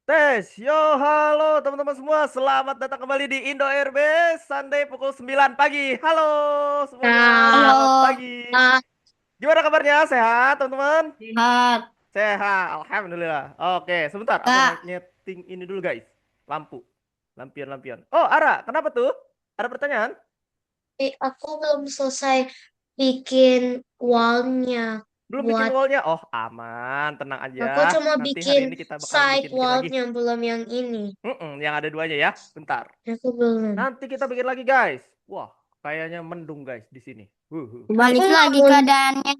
Tes, yo halo teman-teman semua, selamat datang kembali di Indo RB Sunday pukul 9 pagi. Halo semuanya, Nah, selamat Halo, pagi. ah, Gimana kabarnya? Sehat teman-teman? lihat Sehat, alhamdulillah. Oke, sebentar, aku Kak. nyeting ini dulu guys. Lampu, lampion-lampion. Oh, Ara, kenapa tuh? Ada pertanyaan? aku belum selesai bikin wallnya Belum bikin buat wallnya? Oh, aman, tenang aja. aku cuma Nanti hari bikin ini kita bakalan side bikin-bikin lagi. wallnya belum yang ini. Yang ada duanya ya. Bentar. Aku belum. Nanti kita bikin lagi guys. Wah, kayaknya mendung guys di sini. Aku Balik nggak lagi mau. keadaannya.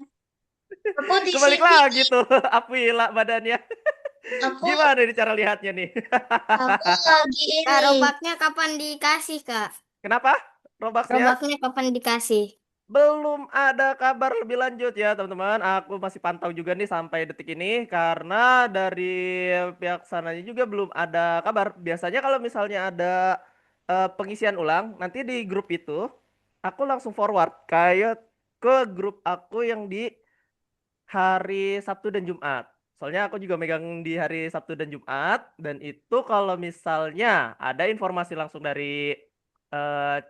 Aku di Kebalik sini. lagi tuh Aprila badannya. Aku Gimana nih cara lihatnya nih? aku lagi Kak, ini. robaknya kapan dikasih, Kak? Kenapa? Robuxnya Robaknya kapan dikasih? belum ada kabar lebih lanjut ya teman-teman. Aku masih pantau juga nih sampai detik ini karena dari pihak sananya juga belum ada kabar. Biasanya kalau misalnya ada pengisian ulang, nanti di grup itu aku langsung forward kayak ke grup aku yang di hari Sabtu dan Jumat. Soalnya aku juga megang di hari Sabtu dan Jumat dan itu kalau misalnya ada informasi langsung dari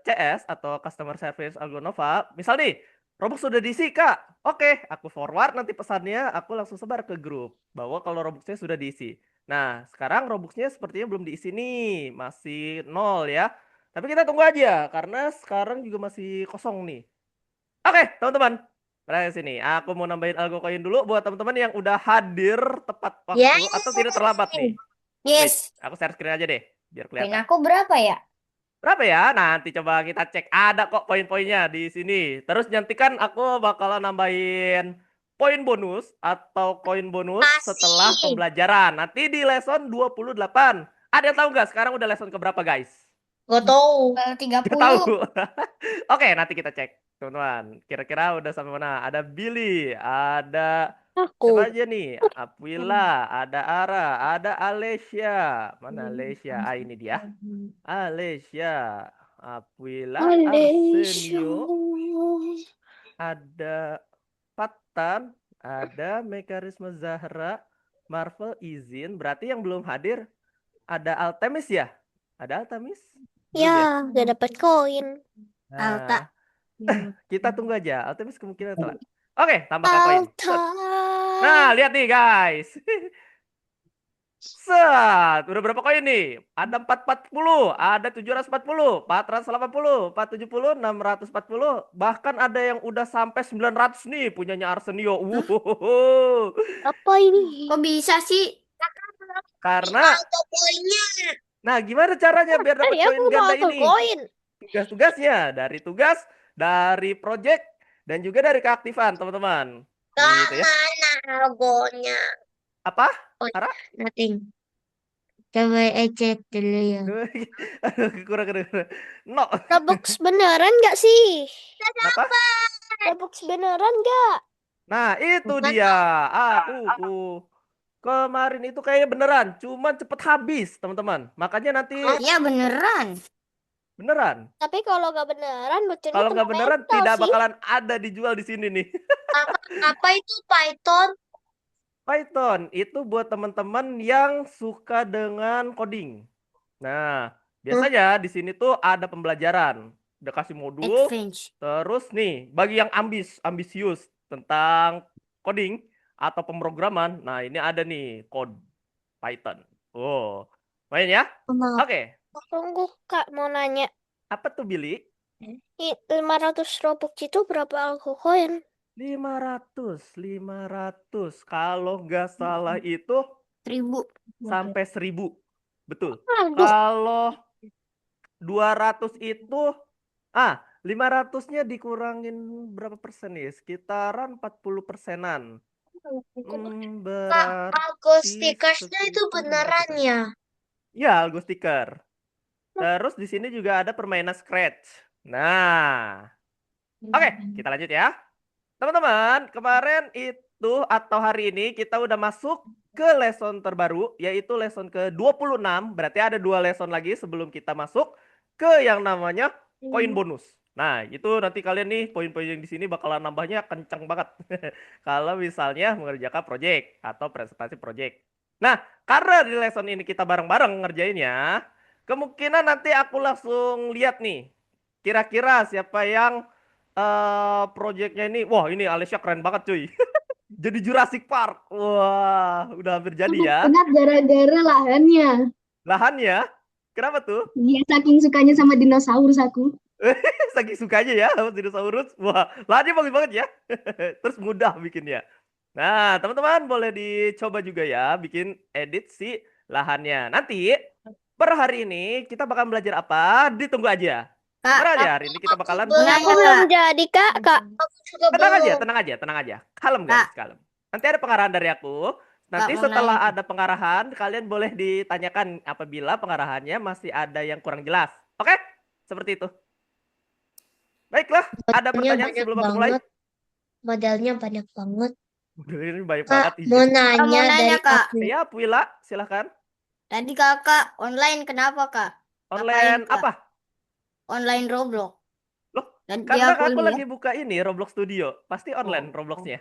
CS atau Customer Service Algonova, misal nih Robux sudah diisi Kak. Oke, aku forward nanti pesannya aku langsung sebar ke grup bahwa kalau Robuxnya sudah diisi. Nah, sekarang Robuxnya sepertinya belum diisi nih, masih nol ya. Tapi kita tunggu aja karena sekarang juga masih kosong nih. Oke, teman-teman. Nah, sini. Aku mau nambahin algo koin dulu buat teman-teman yang udah hadir tepat Ya, waktu atau tidak terlambat nih. Wait, Yes. aku share screen aja deh, biar Poin kelihatan. aku berapa ya? Berapa ya? Nanti coba kita cek. Ada kok poin-poinnya di sini. Terus nanti kan aku bakalan nambahin poin bonus atau koin bonus setelah kasih. pembelajaran. Nanti di lesson 28. Ada yang tahu nggak sekarang udah lesson keberapa, guys? Gak tahu. Gak 30. tahu. Oke, nanti kita cek, teman-teman. Kira-kira udah sampai mana? Ada Billy, ada siapa Aku. aja nih? Apwila, ada Ara, ada Alessia. Mana Alessia? Ah, ini dia. Alessia, Apwila, Malaysia. Arsenio, ada Patan, ada Mekarisme Zahra, Marvel izin. Berarti yang belum hadir ada Altemis ya? Ada Altemis? Ya, Belum ya? gak dapat koin. Alta. Nah, kita tunggu aja. Altemis kemungkinan telat. Oke, tambahkan koin. Alta. Set. Nah, lihat nih guys. Set. Udah berapa koin nih? Ada 440, ada 740, 480, 470, 640. Bahkan ada yang udah sampai 900 nih punyanya Arsenio. Hah? Wuhuhuhu. Apa ini? Kok bisa sih? Karena, Auto poinnya. nah gimana caranya biar dapat Tadi aku koin mau ganda auto ini? koin. Tugas-tugasnya dari tugas, dari project, dan juga dari keaktifan, teman-teman. Gitu ya. Mana logonya? Apa? Oh, Ara? nothing. Coba cek dulu ya. Aduh, kurang kurang. No. Robux beneran nggak sih? Kenapa? Robux beneran nggak? Nah, itu Bukan dia. toh? Aku kemarin itu kayaknya beneran, cuman cepet habis, teman-teman. Makanya nanti Ah, Iya beneran. beneran. tapi kalau nggak beneran bocornya Kalau kena nggak beneran mental tidak sih. bakalan ada dijual di sini nih. Apa itu Python? Python itu buat teman-teman yang suka dengan coding. Nah, Hah? biasanya di sini tuh ada pembelajaran, udah kasih modul, Advance. terus nih bagi yang ambisius tentang coding atau pemrograman, nah ini ada nih code Python. Oh, main ya? Maaf. Oke, Tunggu Kak mau nanya. apa tuh Billy? 500 Robux itu berapa alkokoin? 500, 500. Kalau nggak salah itu 1000. sampai 1000. Betul. Aduh, Kalau 200 itu 500-nya dikurangin berapa persen nih? Sekitaran 40 persenan. Kak, algo Berarti stikersnya itu sekitar berapa beneran tuh? ya? Ya, Algo Sticker. Terus di sini juga ada permainan Scratch. Nah, oke, kita lanjut ya. Teman-teman, kemarin itu atau hari ini kita udah masuk ke lesson terbaru, yaitu lesson ke-26. Berarti ada dua lesson lagi sebelum kita masuk ke yang namanya koin bonus. Nah, itu nanti kalian nih poin-poin yang di sini bakalan nambahnya kencang banget. Kalau misalnya mengerjakan project atau presentasi project. Nah, karena di lesson ini kita bareng-bareng ngerjainnya, kemungkinan nanti aku langsung lihat nih. Kira-kira siapa yang projectnya ini. Wah, ini Alicia keren banget cuy. Jadi Jurassic Park. Wah, udah hampir jadi ya. Enak gara-gara lahannya. Lahannya. Kenapa tuh? Dia saking sukanya sama dinosaurus aku. Saking sukanya ya sama dinosaurus. Wah, lahannya bagus banget ya. Terus mudah bikinnya. Nah, teman-teman boleh dicoba juga ya bikin edit si lahannya. Nanti per hari ini kita bakal belajar apa? Ditunggu aja. Kak, Per hari hari ini kita bakalan Nanya, Aku belum Kak. jadi, Kak. Aku juga tenang aja, belum. tenang aja, tenang aja. Kalem guys, kalem. Nanti ada pengarahan dari aku. Nanti mau setelah nanya. ada pengarahan, kalian boleh ditanyakan apabila pengarahannya masih ada yang kurang jelas. Oke? Seperti itu. Baiklah, ada Modelnya pertanyaan banyak sebelum aku mulai? banget. Modelnya banyak banget. Ini banyak Kak, banget. mau Iya. nanya mau nanya, dari Kak. aku. Ya, Puila, silahkan. Tadi kakak online kenapa, Kak? Online Ngapain, Kak? apa? Online Roblox. Loh, Dan karena dia aku kuliah. lagi buka ini Roblox Studio. Pasti online Oh. Robloxnya.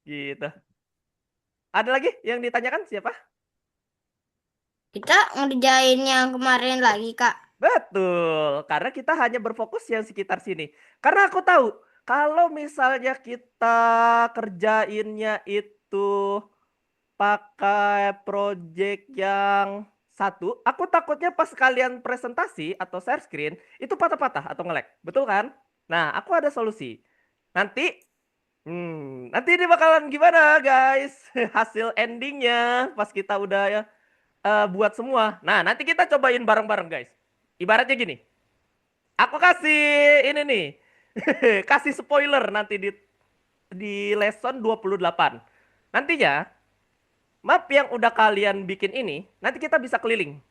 Gitu. Ada lagi yang ditanyakan siapa? Kita ngerjain yang kemarin lagi, Kak. Betul, karena kita hanya berfokus yang sekitar sini. Karena aku tahu, kalau misalnya kita kerjainnya itu pakai project yang satu, aku takutnya pas kalian presentasi atau share screen, itu patah-patah atau nge-lag. Betul kan? Nah, aku ada solusi. Nanti, nanti ini bakalan gimana guys? Hasil endingnya pas kita udah ya buat semua. Nah, nanti kita cobain bareng-bareng, guys. Ibaratnya gini. Aku kasih ini nih. Kasih spoiler nanti di lesson 28. Nantinya map yang udah kalian bikin ini, nanti kita bisa keliling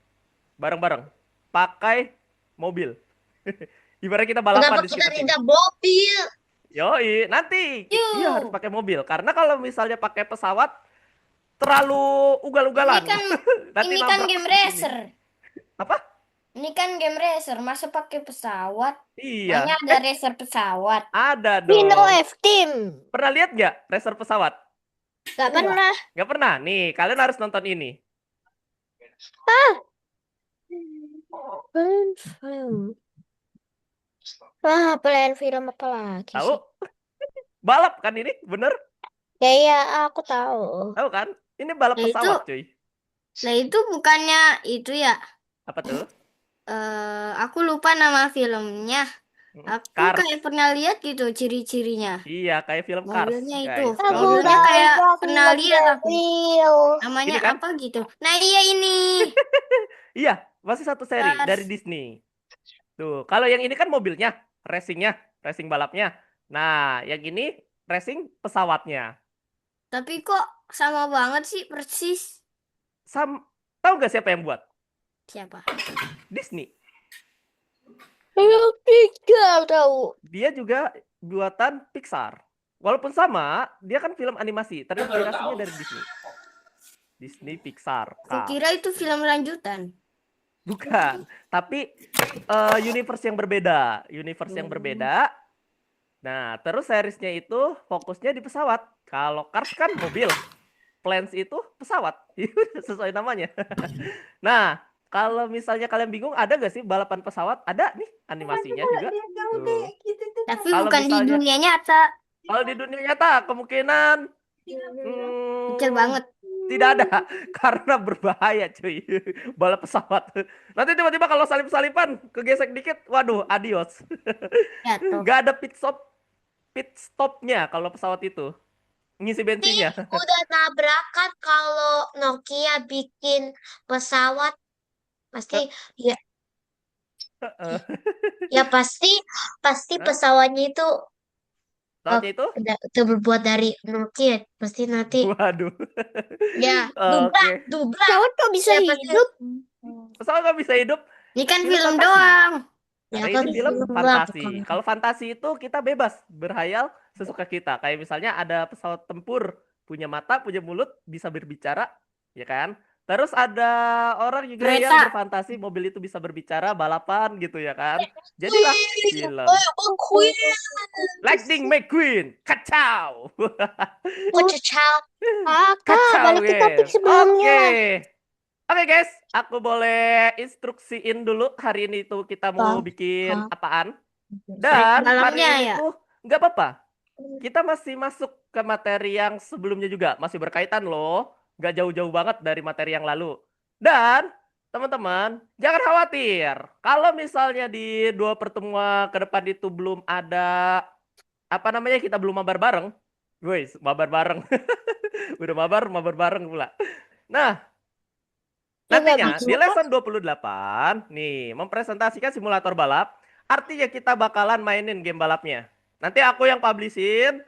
bareng-bareng pakai mobil. Ibarat kita balapan Kenapa di kita sekitar sini. tidak mobil? Yoi, nanti Yuh. iya harus pakai mobil. Karena kalau misalnya pakai pesawat terlalu ugal-ugalan. Ini kan Nanti ini kan nabrak game di sini. racer. Apa? Ini kan game racer, masa pakai pesawat? Iya. Hanya ada racer pesawat. Ada Dino dong. F-Team. Pernah lihat nggak racer pesawat? Gak pernah. Nggak pernah. Nih, kalian harus nonton ini. Film. Plan film apa lagi Tahu? sih? Balap kan ini? Bener? Ya, iya, aku tahu. Tahu kan? Ini balap Nah, itu- pesawat, cuy. Nah itu bukannya itu ya? Apa tuh? Aku lupa nama filmnya. Aku Cars. kayak pernah lihat gitu ciri-cirinya. Iya, kayak film Cars, Mobilnya guys. itu. Kalau Mobilnya misalnya- kayak pernah lihat aku. Namanya Ini kan? apa gitu. Nah iya ini. Iya, masih satu seri Cars. dari Disney. Tuh, kalau yang ini kan mobilnya, racingnya, racing balapnya. Nah, yang ini racing pesawatnya. Tapi kok sama banget sih persis. Tahu nggak siapa yang buat? Siapa? Disney. Tidak tahu. Dia juga buatan Pixar. Walaupun sama, dia kan film animasi, terinspirasinya dari Disney. Disney Pixar. Aku kira itu film lanjutan. Bukan, tapi universe yang berbeda, universe yang berbeda. Nah, terus seriesnya itu fokusnya di pesawat. Kalau Cars kan mobil, Planes itu pesawat, sesuai namanya. Nah, kalau misalnya kalian bingung, ada gak sih balapan pesawat? Ada nih animasinya juga. Tuh. Tapi Kalau bukan di misalnya- dunia nyata. Kalau di dunia nyata kemungkinan Kecil banget. tidak ada karena berbahaya cuy. Balap pesawat. Nanti tiba-tiba kalau salip-salipan kegesek dikit, waduh, adios. Jatuh. Nggak ada pit stopnya kalau pesawat itu. Ngisi bensinnya. Udah nabrakan kalau Nokia bikin pesawat pasti ya ya pasti Hah? pesawatnya itu Pesawatnya itu? terbuat dari Nokia pasti nanti Waduh. ya Oke. dubrak Pesawat kok bisa Ya, pasti- hidup? Pesawat nggak bisa hidup. Ini kan Film film fantasi. doang. ya Karena kan ini film film fantasi. bukan. Kalau fantasi itu kita bebas berhayal sesuka kita. Kayak misalnya ada pesawat tempur, punya mata, punya mulut, bisa berbicara, ya kan? Terus ada orang juga yang Kereta. berfantasi mobil itu bisa berbicara, balapan gitu ya kan. Jadilah film. Lightning McQueen, kacau. Kakak, Kacau balik ke topik guys. sebelumnya. Oke guys, aku boleh instruksiin dulu hari ini tuh kita mau bikin apaan. Dan hari Malamnya ini ya? tuh nggak apa-apa. Kita masih masuk ke materi yang sebelumnya juga, masih berkaitan loh. Nggak jauh-jauh banget dari materi yang lalu. Dan teman-teman, jangan khawatir. Kalau misalnya di 2 pertemuan ke depan itu belum ada kita belum mabar bareng. Guys, mabar bareng. Udah mabar bareng pula. Nah, nantinya di lesson 28 nih mempresentasikan simulator balap. Artinya kita bakalan mainin game balapnya. Nanti aku yang publishin,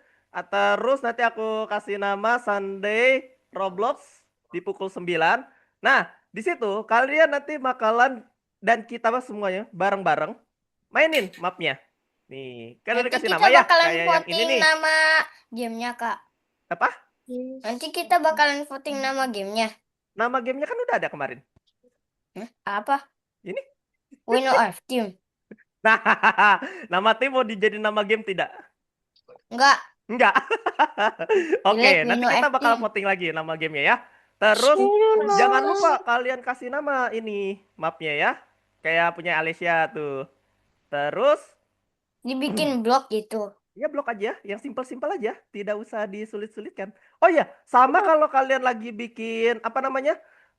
terus nanti aku kasih nama Sunday Roblox di pukul 9. Nah, di situ kalian nanti bakalan dan kita semuanya bareng-bareng mainin mapnya. Nih, kalian Nanti dikasih kita nama ya bakalan kayak yang ini voting nih. nama gamenya, Kak. Apa? Nanti kita bakalan voting nama gamenya. Nama gamenya kan udah ada kemarin. Apa? Ini? Winner of Team. Nah, nama tim mau dijadiin nama game tidak? Enggak. Enggak. Oke, Jelek nanti Winner kita of bakal Team. voting lagi nama gamenya ya. Terus jangan lupa kalian kasih nama ini mapnya ya. Kayak punya Alicia tuh. Terus Dibikin blog gitu. ya blok aja, yang simpel-simpel aja, tidak usah disulit-sulitkan. Oh iya, sama kalau kalian lagi bikin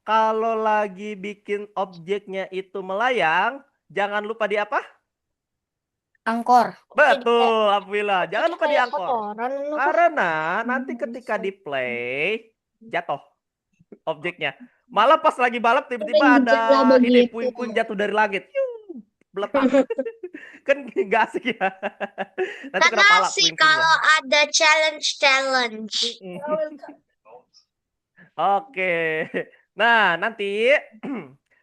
Kalau lagi bikin objeknya itu melayang, jangan lupa di apa? Angkor. Betul, alhamdulillah. Jangan lupa di angkor. Karena nanti ketika di play jatuh objeknya. Malah pas lagi balap tiba-tiba ada Lah ini begitu. puing-puing jatuh dari langit. Meletak. Kan nggak asik ya. Nanti kena pala puing-puingnya. ada challenge. Oke. Nah, nanti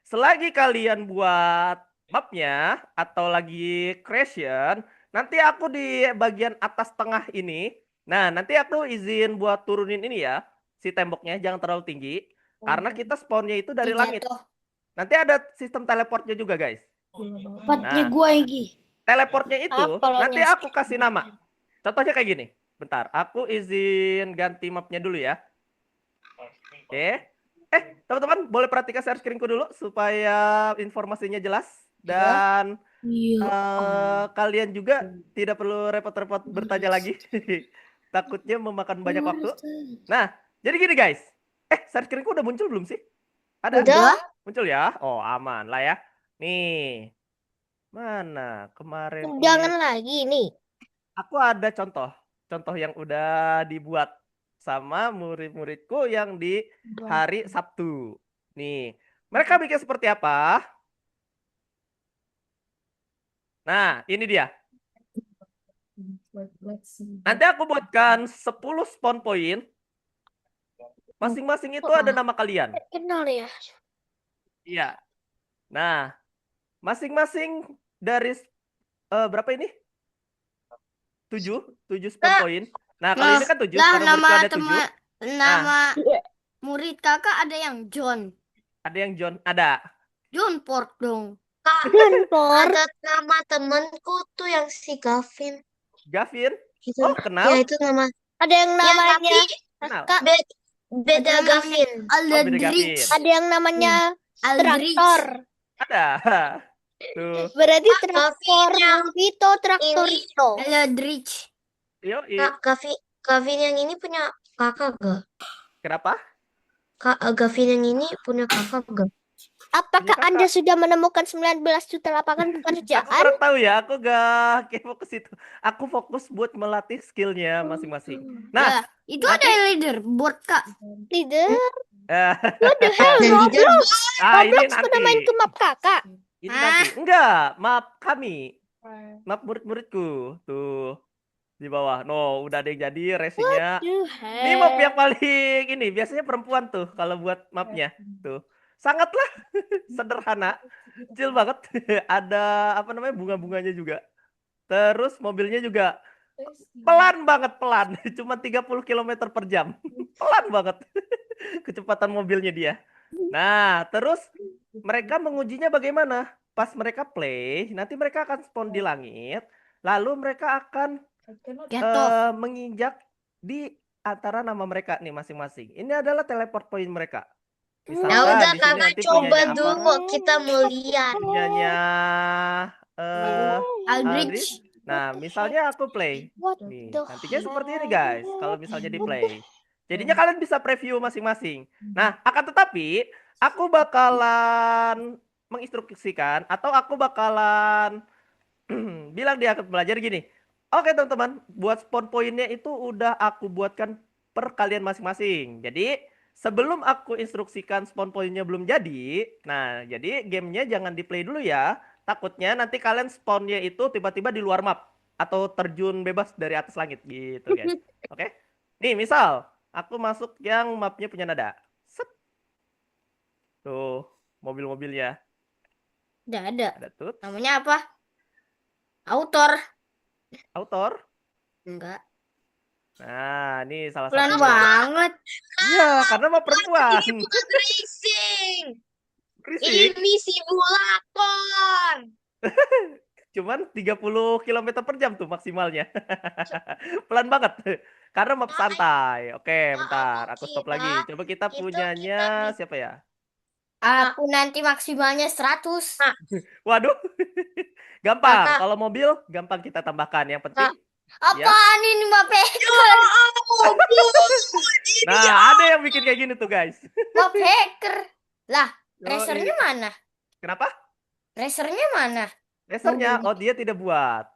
selagi kalian buat mapnya atau lagi creation, nanti aku di bagian atas tengah ini. Nah, nanti aku izin buat turunin ini ya, si temboknya jangan terlalu tinggi karena kita spawnnya itu dari langit. Jatuh. Nanti ada sistem teleportnya juga, guys. Tempatnya Nah. gua Egi. Teleportnya itu Apa nanti lonya? aku kasih nama. Contohnya kayak gini. Bentar, aku izin ganti mapnya dulu ya. Oke. Teman-teman boleh perhatikan share screen-ku dulu supaya informasinya jelas dan kalian juga tidak perlu repot-repot bertanya lagi. Takutnya memakan banyak waktu. Nah, jadi gini guys. Share screen-ku udah muncul belum sih? Ada? Udah. Muncul ya? Oh, aman lah ya. Nih. Mana kemarin Jangan lagi nih. aku ada contoh yang udah dibuat sama murid-muridku yang di hari Sabtu. Nih, mereka bikin seperti apa? Nah, ini dia. Nanti aku buatkan 10 spawn point. Masing-masing itu ada nama kalian. Kenal ya. Iya. Nah, masing-masing dari berapa ini? 7 spawn point. Nah, kalau ini kan 7 Lah, karena nama muridku ada 7. teman nama murid kakak ada yang John. Ada yang John, ada. John Port dong. Ada nama temenku tuh yang si Gavin. Gavin? Gitu. Oh, kenal? Ya itu nama. Ada yang namanya Kenal. Kak, beda Ada Gavin. Oh, beda Gavin. Ada yang namanya Aldrich. traktor. Ada. Tuh. Berarti traktor Vito, traktor itu. Aldrich. Yo, Gavin yang ini punya kakak gak? kenapa? Gavin yang ini punya kakak gak? Punya Apakah kakak. Anda sudah menemukan 19 juta lapangan Aku pekerjaan? kurang tahu ya, aku gak kepo ke situ. Aku fokus buat melatih skillnya masing-masing. Nah, Itu ada leaderboard, Kak. Leader, eh, what the hell, Roblox? ini Roblox nanti. udah main ke map kakak. Ini nanti. Enggak, map kami. Map murid-muridku. Tuh. Di bawah. No, udah ada yang jadi racingnya. Ini map yang paling ini. Biasanya perempuan tuh kalau buat mapnya. Tuh. Sangatlah sederhana. Kecil banget. Ada bunga-bunganya juga. Terus mobilnya juga pelan banget, pelan. Cuma 30 km per jam. Pelan banget. Kecepatan mobilnya dia. Nah, terus mereka mengujinya bagaimana? Pas mereka play, nanti mereka akan spawn di langit, lalu mereka akan Jatuh. menginjak di antara nama mereka nih masing-masing. Ini adalah teleport point mereka. Ya Misalkan udah di sini kakak nanti coba punyanya apa? dulu, kita mau lihat. Punyanya Aldrich. Aldrich. Nah, misalnya aku play. Nih, nantinya seperti ini guys. Kalau misalnya di play. Jadinya kalian bisa preview masing-masing. Nah, akan tetapi aku bakalan menginstruksikan atau aku bakalan bilang di akun belajar gini. Oke teman-teman, buat spawn pointnya itu udah aku buatkan per kalian masing-masing. Jadi sebelum aku instruksikan spawn pointnya belum jadi, nah jadi gamenya jangan di play dulu ya. Takutnya nanti kalian spawnnya itu tiba-tiba di luar map atau terjun bebas dari atas langit gitu guys. Oke? Nih misal aku masuk yang mapnya punya nada. Set. Tuh mobil-mobilnya Udah ada. ada tuh. Namanya apa? Autor. Autor. Enggak. Nah, ini salah Pelan satunya. banget. Iya, karena mah perempuan. Ini bukan racing. Berisik. Ini simulator. Cuman 30 km per jam tuh maksimalnya. Pelan banget. Karena map santai. Oke, bentar. Aku stop lagi. Coba kita punyanya siapa ya? Aku nanti maksimalnya 100. Waduh. Gampang. Kakak. Kalau mobil, gampang kita tambahkan. Yang penting. Apaan ini Mbak Hacker? Nah, ada yang bikin kayak gini tuh, guys. Mbak Hacker. Lah, Yoi. racernya mana? Kenapa? Racernya mana? Lasernya, oh dia tidak buat.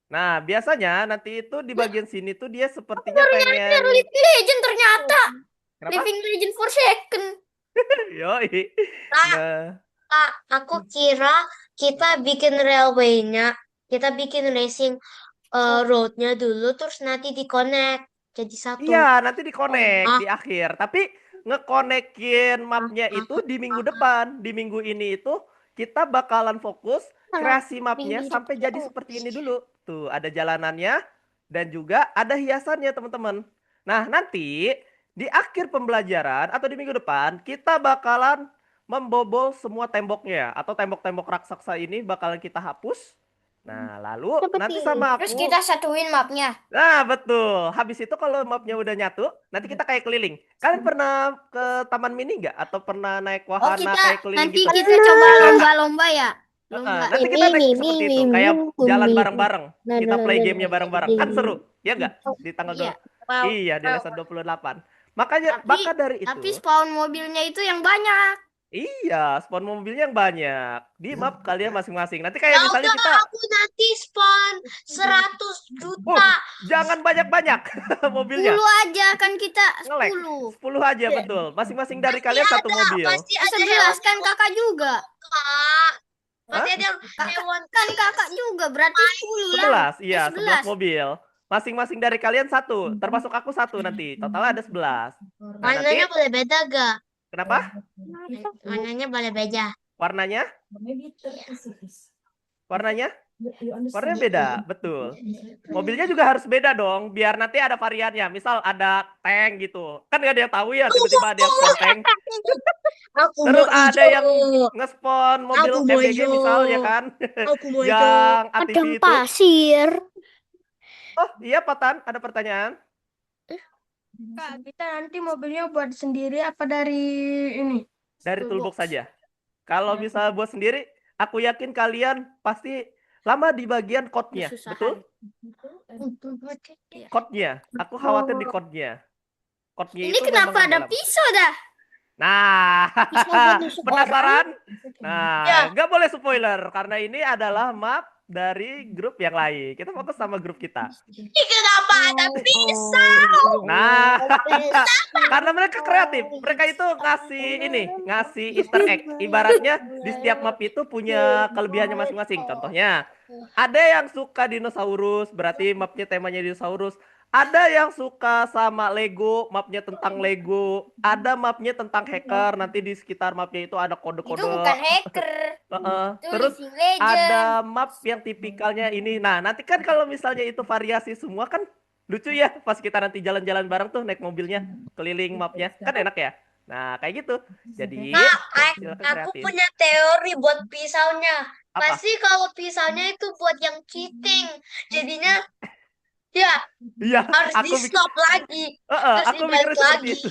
Nah, biasanya nanti itu di bagian sini tuh dia sepertinya pengen. Elite Legend ternyata. Kenapa? Living Legend for second. Yoi. Kak, Nah, Kak, aku kira kita bikin railway-nya, kita bikin racing road-nya dulu, terus nanti di-connect jadi satu. iya, nanti di-connect Ah. di akhir. Tapi ngekonekin mapnya itu di minggu depan. Di minggu ini itu kita bakalan fokus kreasi mapnya sampai jadi seperti ini dulu. Tuh, ada jalanannya dan juga ada hiasannya, teman-teman. Nah, nanti di akhir pembelajaran atau di minggu depan kita bakalan membobol semua temboknya atau tembok-tembok raksasa ini bakalan kita hapus. Nah, lalu nanti sama Terus aku. kita satuin mapnya. Nah, betul. Habis itu kalau mapnya udah nyatu, nanti kita kayak keliling. Kalian pernah ke Taman Mini nggak? Atau pernah naik Oh, wahana kita kayak keliling nanti gitu? kita coba lomba-lomba ya. Lomba. Nanti kita naik seperti itu, kayak jalan bareng-bareng. Kita play gamenya bareng-bareng. Kan seru, ya nggak? Di tanggal Iya. Iya, di lesson 28. Makanya, maka dari Tapi itu, spawn mobilnya itu yang banyak. iya, spawn mobilnya yang banyak. Di map kalian masing-masing. Nanti kayak misalnya Udah, kita, aku nanti spawn 100 oh, juta. jangan banyak-banyak mobilnya. 10 aja kan kita Ngelek. 10. 10 aja, betul. Masing-masing dari kalian satu mobil. Pasti ada 11 kan kakak juga. Kak. Hah? Pasti ada hewan Kan kakak juga berarti 10 lah. 11, iya, 11 11. mobil. Masing-masing dari kalian satu, termasuk aku satu nanti. Total ada 11. Nah, nanti Warnanya boleh beda gak? kenapa? Warnanya boleh beda. Warnanya? Warnanya? Warnanya beda, betul. Mobilnya juga harus beda dong, biar nanti ada variannya. Misal ada tank gitu. Kan gak ada yang tahu ya, tiba-tiba ada yang spawn tank. Aku Terus mau ada hijau. yang nge-spawn mobil Aku mau MBG hijau. misal ya kan. Aku mau hijau. Yang ATV itu. pasir. Oh iya Patan, ada pertanyaan? Kak, kita nanti mobilnya buat sendiri apa dari ini? Dari toolbox saja. Kalau bisa buat sendiri, aku yakin kalian pasti lama di bagian code-nya, betul? Code-nya, aku khawatir di code-nya. Code-nya Ini itu kenapa memang ada agak lama. pisau dah? Nah, Pisau buat nusuk penasaran? orang. Nah, Ya. nggak boleh spoiler karena ini adalah map dari grup yang lain. Kita fokus sama grup kita. Ih, kenapa ada pisau? Nah, karena mereka kreatif. Mereka itu ngasih Easter egg. Ibaratnya di setiap map itu punya kelebihannya masing-masing. Contohnya, ada yang suka dinosaurus, berarti mapnya temanya dinosaurus. Ada yang suka sama Lego, mapnya tentang Lego. Ada mapnya tentang hacker, nanti di sekitar mapnya itu ada Itu kode-kode. bukan hacker. Itu Terus Living Legend. ada map yang tipikalnya ini. Nah, nanti kan kalau misalnya itu variasi semua kan lucu ya pas kita nanti jalan-jalan bareng tuh naik mobilnya keliling mapnya. Kan enak ya? Nah, kayak gitu. Jadi, Kak, silakan aku kreatif. punya teori buat pisaunya. Apa? Pasti kalau pisaunya itu buat yang cheating. Jadinya ya Iya, harus di aku mikir, stop lagi. Terus aku dibalik mikirnya seperti lagi. itu.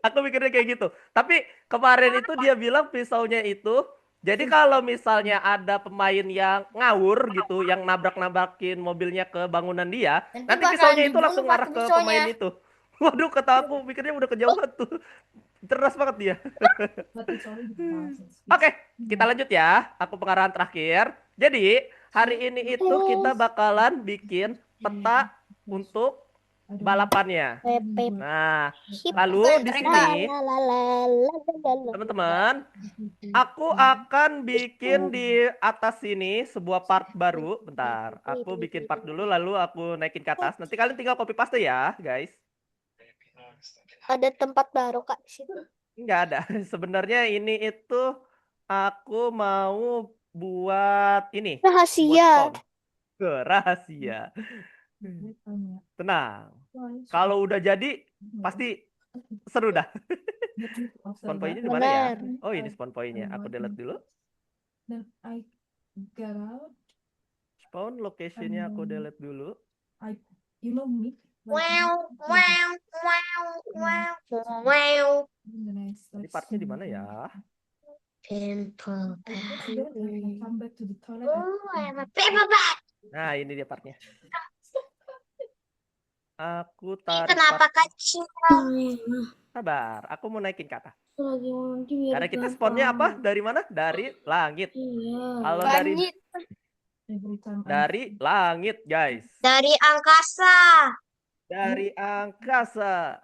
Aku mikirnya kayak gitu. Tapi kemarin itu dia bilang pisaunya itu, jadi kalau misalnya ada pemain yang ngawur gitu, yang nabrak-nabrakin mobilnya ke bangunan dia, Nanti nanti bakalan pisaunya itu dibunuh langsung ngarah pakai ke pemain pisaunya. itu. Waduh, kata aku mikirnya udah kejauhan tuh. Cerdas banget dia. Oke, kita lanjut ya. Aku pengarahan terakhir. Jadi, hari ini itu kita bakalan bikin peta untuk balapannya. Nah, lalu di sini teman-teman, aku akan bikin di atas sini sebuah part baru. Bentar, aku bikin part dulu lalu aku naikin ke atas. Nanti kalian tinggal copy paste ya, guys. Ada tempat baru Kak di situ. Nggak ada. Sebenarnya ini itu aku mau buat ini, buat Rahasia. stone. Rahasia. Tenang. Kalau udah jadi pasti seru dah. Spawn point-nya di mana ya? Benar. Oh, ini spawn point-nya. Aku delete dulu. Spawn location-nya aku delete dulu. Wow, wow, wow, wow, wow. Ini partnya di mana ya? Pimple bag. Oh, I have a pimple bag. Nah, ini dia partnya. Aku Ini tarik kenapa part. kecil? Sabar, aku mau naikin ke atas. Lagi nanti biar Karena kita spawnnya apa? Dari mana? Dari langit. Kalau dari langit, guys. Dari angkasa. Dari angkasa.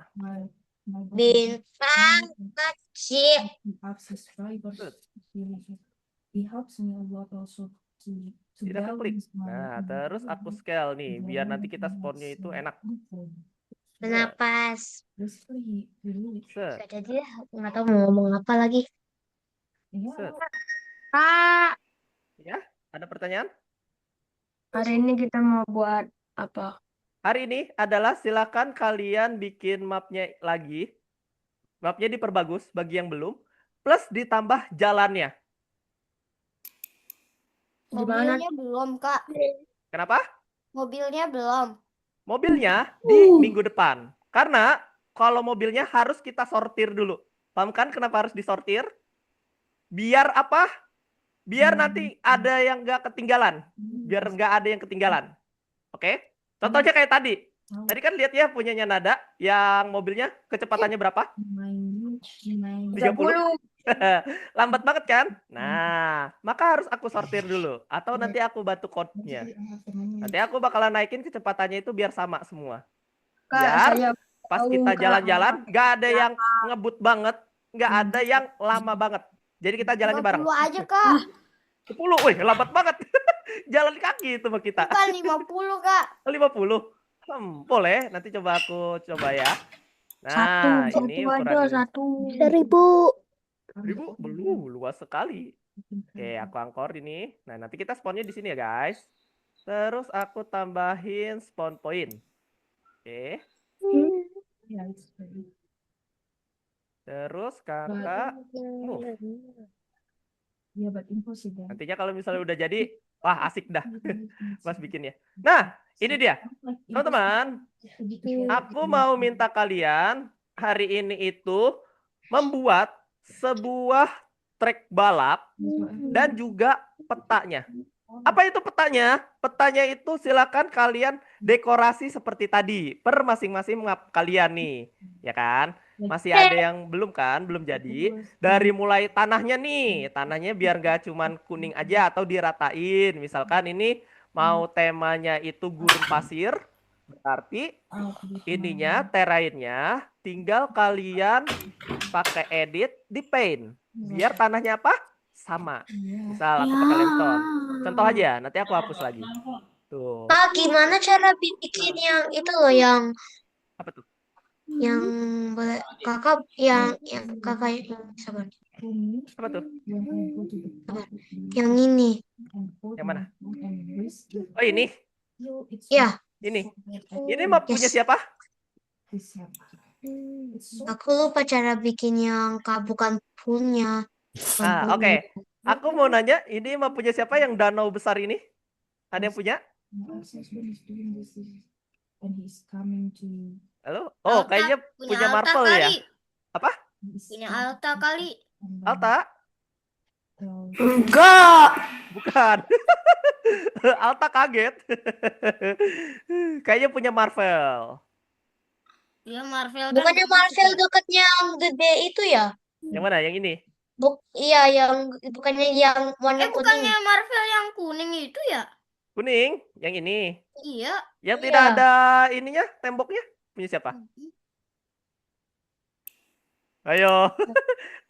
Bintang kecil. Tidak keklik. Nah, terus aku scale nih, biar nanti kita spawnnya itu enak. Bernapas. Set, Gak jadi deh, nggak tahu mau ngomong apa lagi. set. Kak, Ya, ada pertanyaan? hari ini kita mau buat apa? Hari ini adalah silakan kalian bikin mapnya lagi. Mapnya diperbagus bagi yang belum. Plus ditambah jalannya. Gimana? Mobilnya belum Kak. Kenapa? Mobilnya belum. Mobilnya di minggu depan. Karena kalau mobilnya harus kita sortir dulu. Paham kan kenapa harus disortir? Biar apa? Biar nanti ada yang nggak ketinggalan. Biar nggak ada yang ketinggalan. Oke? Contohnya kayak tadi. Tadi kan lihat ya punyanya Nada. Yang mobilnya kecepatannya berapa? 30. Lambat banget kan? Nah, maka harus aku sortir dulu. Atau nanti aku bantu code-nya. Nanti aku bakalan naikin kecepatannya itu biar sama semua. Kak, Biar saya pas tahu, kita Kak. jalan-jalan, nggak ada yang ngebut banget. Nggak ada yang lama banget. Jadi kita jalannya bareng. 50 aja Kak. 10, wih lambat banget. Jalan kaki itu mah kita. Bukan 50 Kak. 50. Boleh, nanti coba aku coba ya. Nah, ini ukuran satu. 1000. 1000 belum luas sekali. Oke, aku angkor ini. Nah, nanti kita spawnnya di sini ya, guys. Terus aku tambahin spawn point. Oke. Terus kakak move. Nantinya kalau misalnya udah jadi, wah asik dah. Mas bikinnya. Nah, ini dia. Teman-teman, aku mau minta kalian hari ini itu membuat sebuah trek balap dan juga petanya. Apa itu petanya? Petanya itu silakan kalian dekorasi seperti tadi per masing-masing map kalian nih, ya kan? Masih ada yang belum kan? Belum jadi. Dari mulai tanahnya nih, tanahnya biar nggak cuman kuning aja atau diratain. Misalkan ini mau temanya itu gurun pasir, berarti ininya terrainnya tinggal kalian pakai edit di paint. Biar tanahnya apa? Sama. Misal aku pakai limestone. Contoh aja, nanti aku hapus lagi. Tuh. Kak, gimana cara bikin yang itu loh, yang Apa tuh? kakak yang sabar, Apa tuh? yang ini. Yang mana? Oh, ini. Ya, Ini. Ini map punya siapa? Aku lupa cara bikin yang bukan punya. Oke. Aku mau nanya, ini map punya siapa yang danau besar ini? Ada yang punya? Halo? Oh, Alta, kayaknya punya punya Alta Marvel ya. kali. Apa? Punya Alta kali. Alta? Enggak. Bukan. Alta kaget. Kayaknya punya Marvel. Dia Marvel kan Bukannya bagus Marvel ya. dekatnya yang gede itu ya? Yang mana? Yang ini? Iya, yang bukannya yang warna kuning. Bukannya Marvel yang kuning itu ya? Kuning? Yang ini? Iya. Yang Iya. tidak ada ininya, temboknya? Punya siapa? Ayo.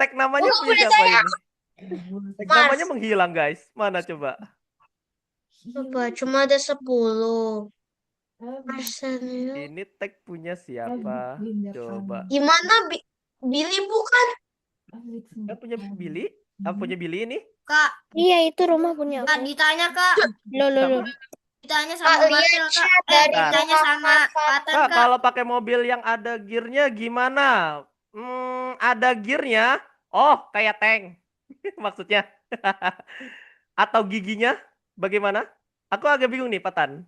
Tag namanya Bukan punya punya siapa saya. ini? Tag Mars. namanya menghilang, guys. Mana coba? Coba, cuma ada 10. Arsenio. Ini tag punya siapa? Coba. Gimana Billy bukan? Yang punya Billy? Apa punya Billy ini? Kak, Iya, itu rumah punya Kak aku. ditanya Kak. Loh, loh, loh. Ditanya Kak, sama lihat Marvel Kak. chat dari Ditanya rumah sama Marvel. Patan Kak, Kak. kalau pakai mobil yang ada gearnya gimana? Ada gearnya. Oh, kayak tank. Maksudnya. Atau giginya? Bagaimana? Aku agak bingung nih, Patan.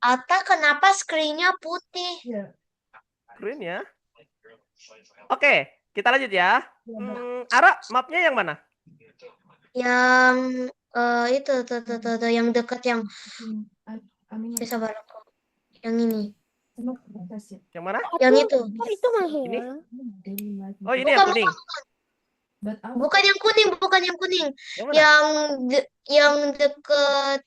Ata, kenapa screen-nya putih? Keren ya. Oke, kita lanjut ya. Ara, mapnya yang mana? Yang itu tuh, yang dekat yang bisa aku. Yang ini. Yang mana? Yang itu. Oh, itu menghilang. Oh, ini yang kuning. Bukan yang kuning, bukan yang kuning. Yang mana? Yang deket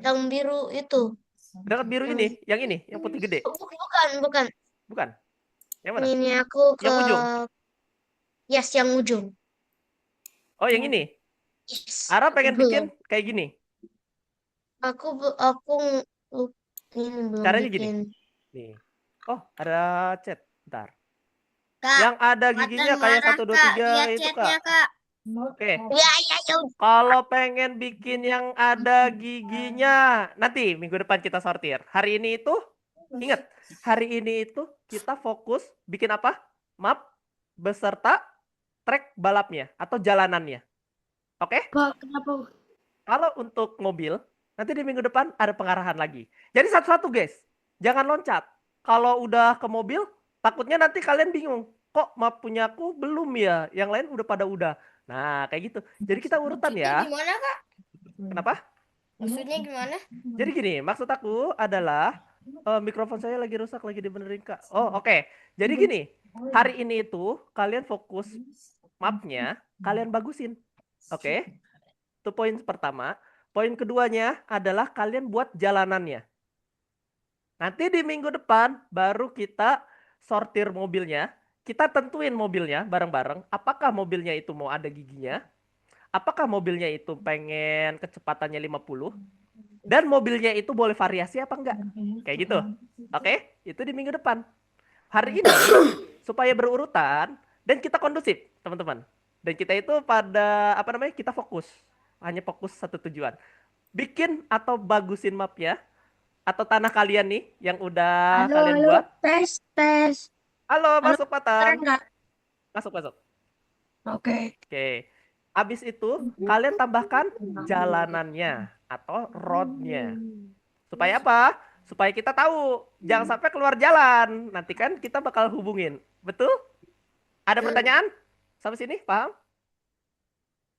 yang biru itu. Dekat biru ini, yang putih gede. Bukan. Bukan. Yang mana? Ini aku ke Yang ujung. Yes, yang ujung. Oh, yang ini. Yes. Ara pengen Belum. bikin kayak gini. Aku ini belum Caranya gini. bikin. Nih. Oh, ada chat. Bentar. Kak, Yang ada giginya kayak 1, 2, 3 lihat itu, chatnya Kak. Kak. Oke. Ya. Kalau pengen bikin yang ada giginya, nanti minggu depan kita sortir. Hari ini itu, ingat, hari ini itu kita fokus bikin apa? Map beserta trek balapnya atau jalanannya. Oke? Kak, kenapa? Kalau untuk mobil, nanti di minggu depan ada pengarahan lagi. Jadi satu-satu, guys. Jangan loncat. Kalau udah ke mobil, takutnya nanti kalian bingung. Kok map punya aku belum ya? Yang lain udah pada udah. Nah, kayak gitu. Jadi kita urutan ya. Gimana Kak? Kenapa? Maksudnya gimana? Jadi gini, maksud aku adalah mikrofon saya lagi rusak, lagi dibenerin, Kak. Oh, oke. Jadi gini, hari ini itu kalian fokus mapnya, kalian bagusin. Oke? Itu poin pertama. Poin keduanya adalah kalian buat jalanannya. Nanti di minggu depan baru kita sortir mobilnya. Kita tentuin mobilnya bareng-bareng. Apakah mobilnya itu mau ada giginya? Apakah mobilnya itu pengen kecepatannya 50? Dan mobilnya itu boleh variasi apa enggak? Kayak gitu. Oke? Itu di minggu depan. Hari ini supaya berurutan dan kita kondusif, teman-teman. Dan kita itu pada kita fokus. Hanya fokus satu tujuan. Bikin atau bagusin mapnya atau tanah kalian nih yang udah kalian buat. Tes. Halo, Halo, masuk Patan. enggak? Masuk. Oke. Oke. Habis itu kalian tambahkan jalanannya atau roadnya. Supaya apa? Supaya kita tahu. Jangan sampai keluar jalan. Nanti kan kita bakal hubungin. Betul? Ada pertanyaan? Sampai sini? Paham?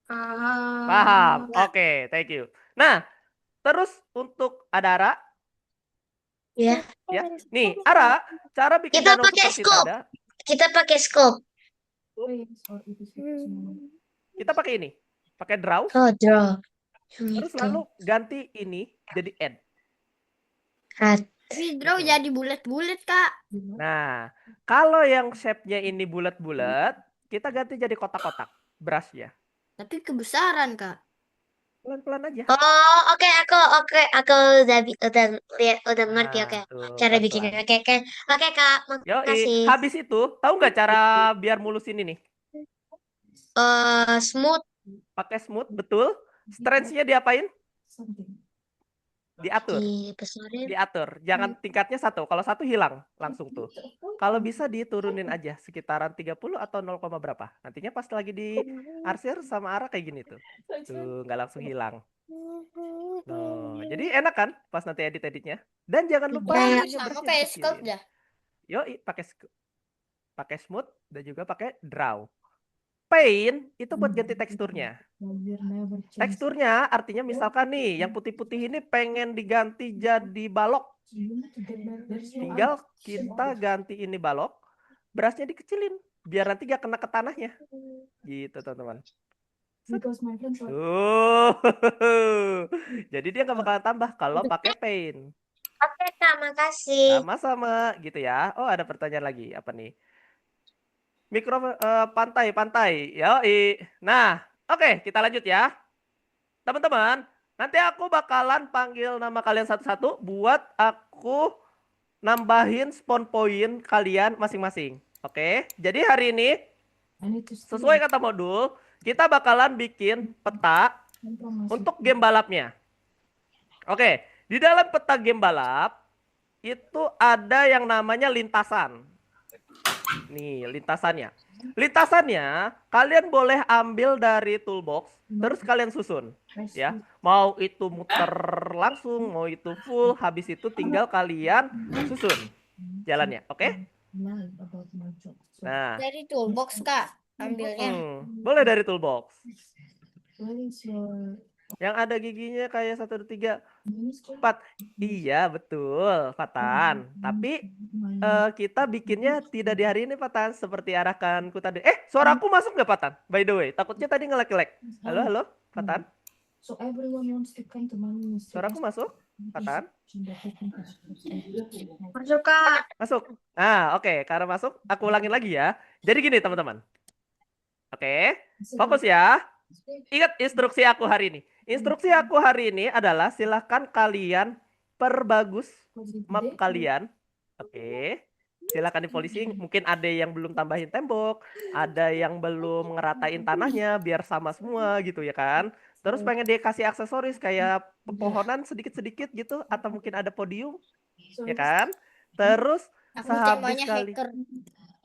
Paham. Oke, thank you. Nah, terus untuk Adara, Ya. ya. Nih, Ara, cara bikin Kita danau pakai seperti scope. tadi, Kita pakai scope. kita pakai ini. Pakai draw. Oh, draw. Yang Terus itu. lalu ganti ini jadi add. Rat. Tapi draw jadi bulat-bulat Kak. Nah, kalau yang shape-nya ini bulat-bulat, kita ganti jadi kotak-kotak brush-nya. Tapi kebesaran Kak. Pelan-pelan aja. Oh, oke, aku udah lihat, udah ngerti, Nah, oke. tuh, Cara pelan-pelan. bikinnya, oke, Kak, Yoi, makasih. habis itu, tahu nggak cara biar mulus ini nih? Smooth. Pakai smooth, betul. Strength-nya diapain? Diatur. Dibesarin. Diatur. Jangan tingkatnya 1. Kalau 1 hilang langsung tuh. Kalau bisa diturunin aja sekitaran 30 atau 0, berapa. Nantinya pas lagi diarsir sama arah kayak gini tuh. Tuh, nggak langsung hilang. Loh, jadi enak kan pas nanti edit-editnya. Dan jangan lupa Kayak- ininya Sama brushnya kayak sculpt dikecilin. dah. Yoi, pakai smooth dan juga pakai draw. Paint itu buat ganti teksturnya. Teksturnya artinya misalkan nih yang putih-putih ini pengen diganti jadi balok. Tinggal kita ganti ini balok, brushnya dikecilin biar nanti gak kena ke tanahnya. Gitu teman-teman. Jadi dia nggak bakalan tambah kalau pakai paint. Oke, Kak, makasih. Sama-sama gitu ya. Oh, ada pertanyaan lagi. Apa nih? Pantai. Yoi. Nah, oke, kita lanjut ya. Teman-teman, nanti aku bakalan panggil nama kalian satu-satu buat aku nambahin spawn point kalian masing-masing. Oke, jadi hari ini sesuai kata modul, kita bakalan bikin peta untuk game balapnya. Oke, di dalam peta game balap itu ada yang namanya lintasan. Nih, lintasannya. Lintasannya kalian boleh ambil dari toolbox, terus kalian susun, ya. Mau itu muter langsung, mau itu full, habis itu tinggal kalian susun jalannya, oke? Nah, Dari toolbox, Kak, ambilnya. boleh dari toolbox. Yang ada giginya kayak 1, 2, 3, 4. Iya, betul, Fatan. Tapi kita bikinnya tidak di hari ini, Fatan. Seperti arahkanku tadi. Suaraku masuk nggak, Fatan? By the way, takutnya tadi ngelek-ngelek. Halo, Fatan? Suaraku masuk, Fatan? Masuk, Kak. Masuk. Nah, oke. Karena masuk, aku ulangin lagi ya. Jadi gini, teman-teman. Oke, fokus ya. Ingat instruksi aku hari ini. Instruksi aku hari ini adalah silahkan kalian perbagus map kalian. Oke. Silahkan di polishing. Mungkin ada yang belum tambahin tembok, ada yang belum ngeratain tanahnya biar sama semua gitu ya kan. Terus pengen dikasih aksesoris kayak pepohonan sedikit-sedikit gitu atau mungkin ada podium ya kan. Terus Aku sehabis temanya kali hacker.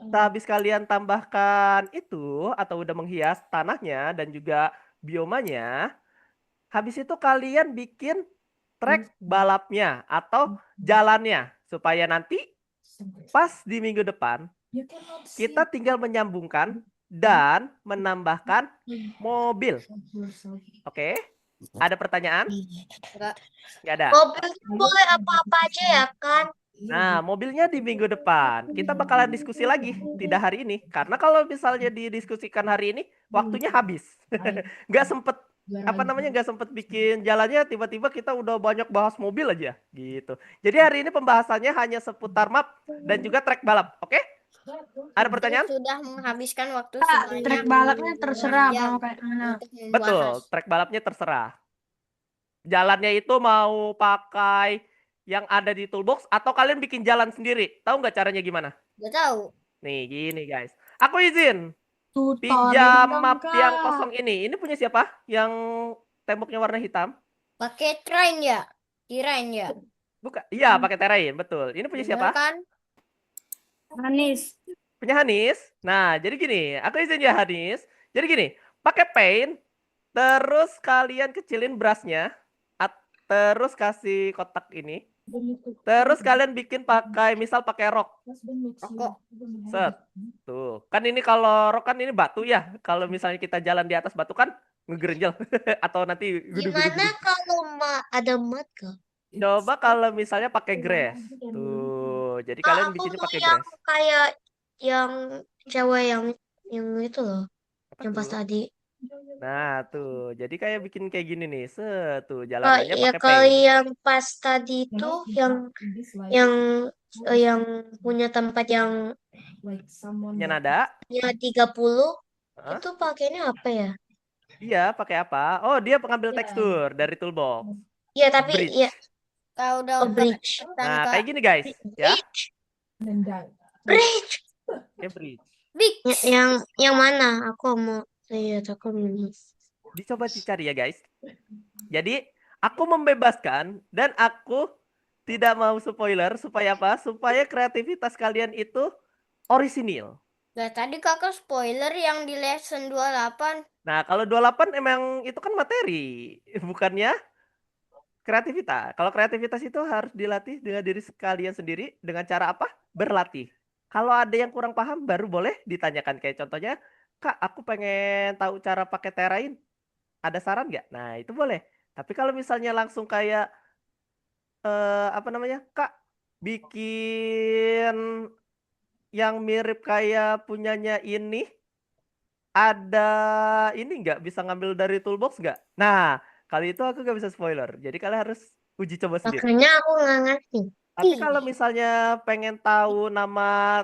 sehabis kalian tambahkan itu atau udah menghias tanahnya dan juga biomanya, habis itu kalian bikin trek balapnya atau jalannya supaya nanti pas di minggu depan kita tinggal menyambungkan dan menambahkan mobil. Oke? Ada pertanyaan? Enggak. Nggak ada. Mobil boleh apa-apa aja ya kan? Nah, mobilnya di minggu depan. Kita bakalan diskusi lagi, tidak hari ini. Karena kalau misalnya didiskusikan hari ini, waktunya habis. Nggak sempet, nggak sempet bikin jalannya, tiba-tiba kita udah banyak bahas mobil aja. Gitu. Jadi hari ini pembahasannya hanya seputar map dan juga trek balap. Oke? Ada pertanyaan? Sudah menghabiskan waktu Kak, sebanyak trek balapnya terserah 6 jam mau kayak mana. untuk Betul, membahas. trek balapnya terserah. Jalannya itu mau pakai yang ada di toolbox atau kalian bikin jalan sendiri. Tahu nggak caranya gimana? Gak tahu. Nih, gini guys. Aku izin Tutorial pinjam dong, map Kak. yang kosong ini. Ini punya siapa? Yang temboknya warna hitam? Pakai train ya? Kirain ya? Bukan. Iya, pakai terrain, betul. Ini punya Bener siapa? kan? Hanis. Punya Hanis. Nah, jadi gini, aku izin ya Hanis. Jadi gini, pakai paint, terus kalian kecilin brushnya, terus kasih kotak ini, terus kalian bikin pakai, misal pakai rock. Rokok. Set. Tuh, kan ini kalau rock kan ini batu ya. Kalau misalnya kita jalan di atas batu kan ngegerenjel atau nanti Gimana kalau ada mud, Kak? Coba kalau misalnya pakai grass. Tuh, jadi kalian Aku bikinnya mau pakai yang grass. kayak yang cewek yang itu loh, Apa yang pas tuh? tadi. Nah, tuh. Jadi kayak bikin kayak gini nih. Tuh, Kak, jalanannya ya pakai kalau paint. yang pas tadi itu yang punya tempat yang Punya nada. punya 30 Hah? itu pakainya apa ya? Iya, pakai apa? Oh, dia pengambil tekstur dari toolbox. Ya tapi Bridge. ya Kau udah bridge. Nah, kayak gini guys, ya. Bridge. Kayak bridge. Big. Yang mana? Aku mau lihat, aku mau. Dicoba dicari ya guys. Jadi Aku membebaskan dan aku tidak mau spoiler supaya apa? Supaya kreativitas kalian itu orisinil. Lah tadi kakak spoiler yang di lesson 28. Nah, kalau 28 emang itu kan materi, bukannya kreativitas. Kalau kreativitas itu harus dilatih dengan diri kalian sendiri dengan cara apa? Berlatih. Kalau ada yang kurang paham baru boleh ditanyakan. Kayak contohnya, Kak, aku pengen tahu cara pakai Terain. Ada saran nggak? Nah, itu boleh. Tapi kalau misalnya langsung kayak apa namanya? Kak, bikin yang mirip kayak punyanya ini, ada ini nggak bisa ngambil dari toolbox nggak? Nah, kali itu aku nggak bisa spoiler. Jadi kalian harus uji coba sendiri. Makanya aku nggak ngerti. Tapi kalau misalnya pengen tahu nama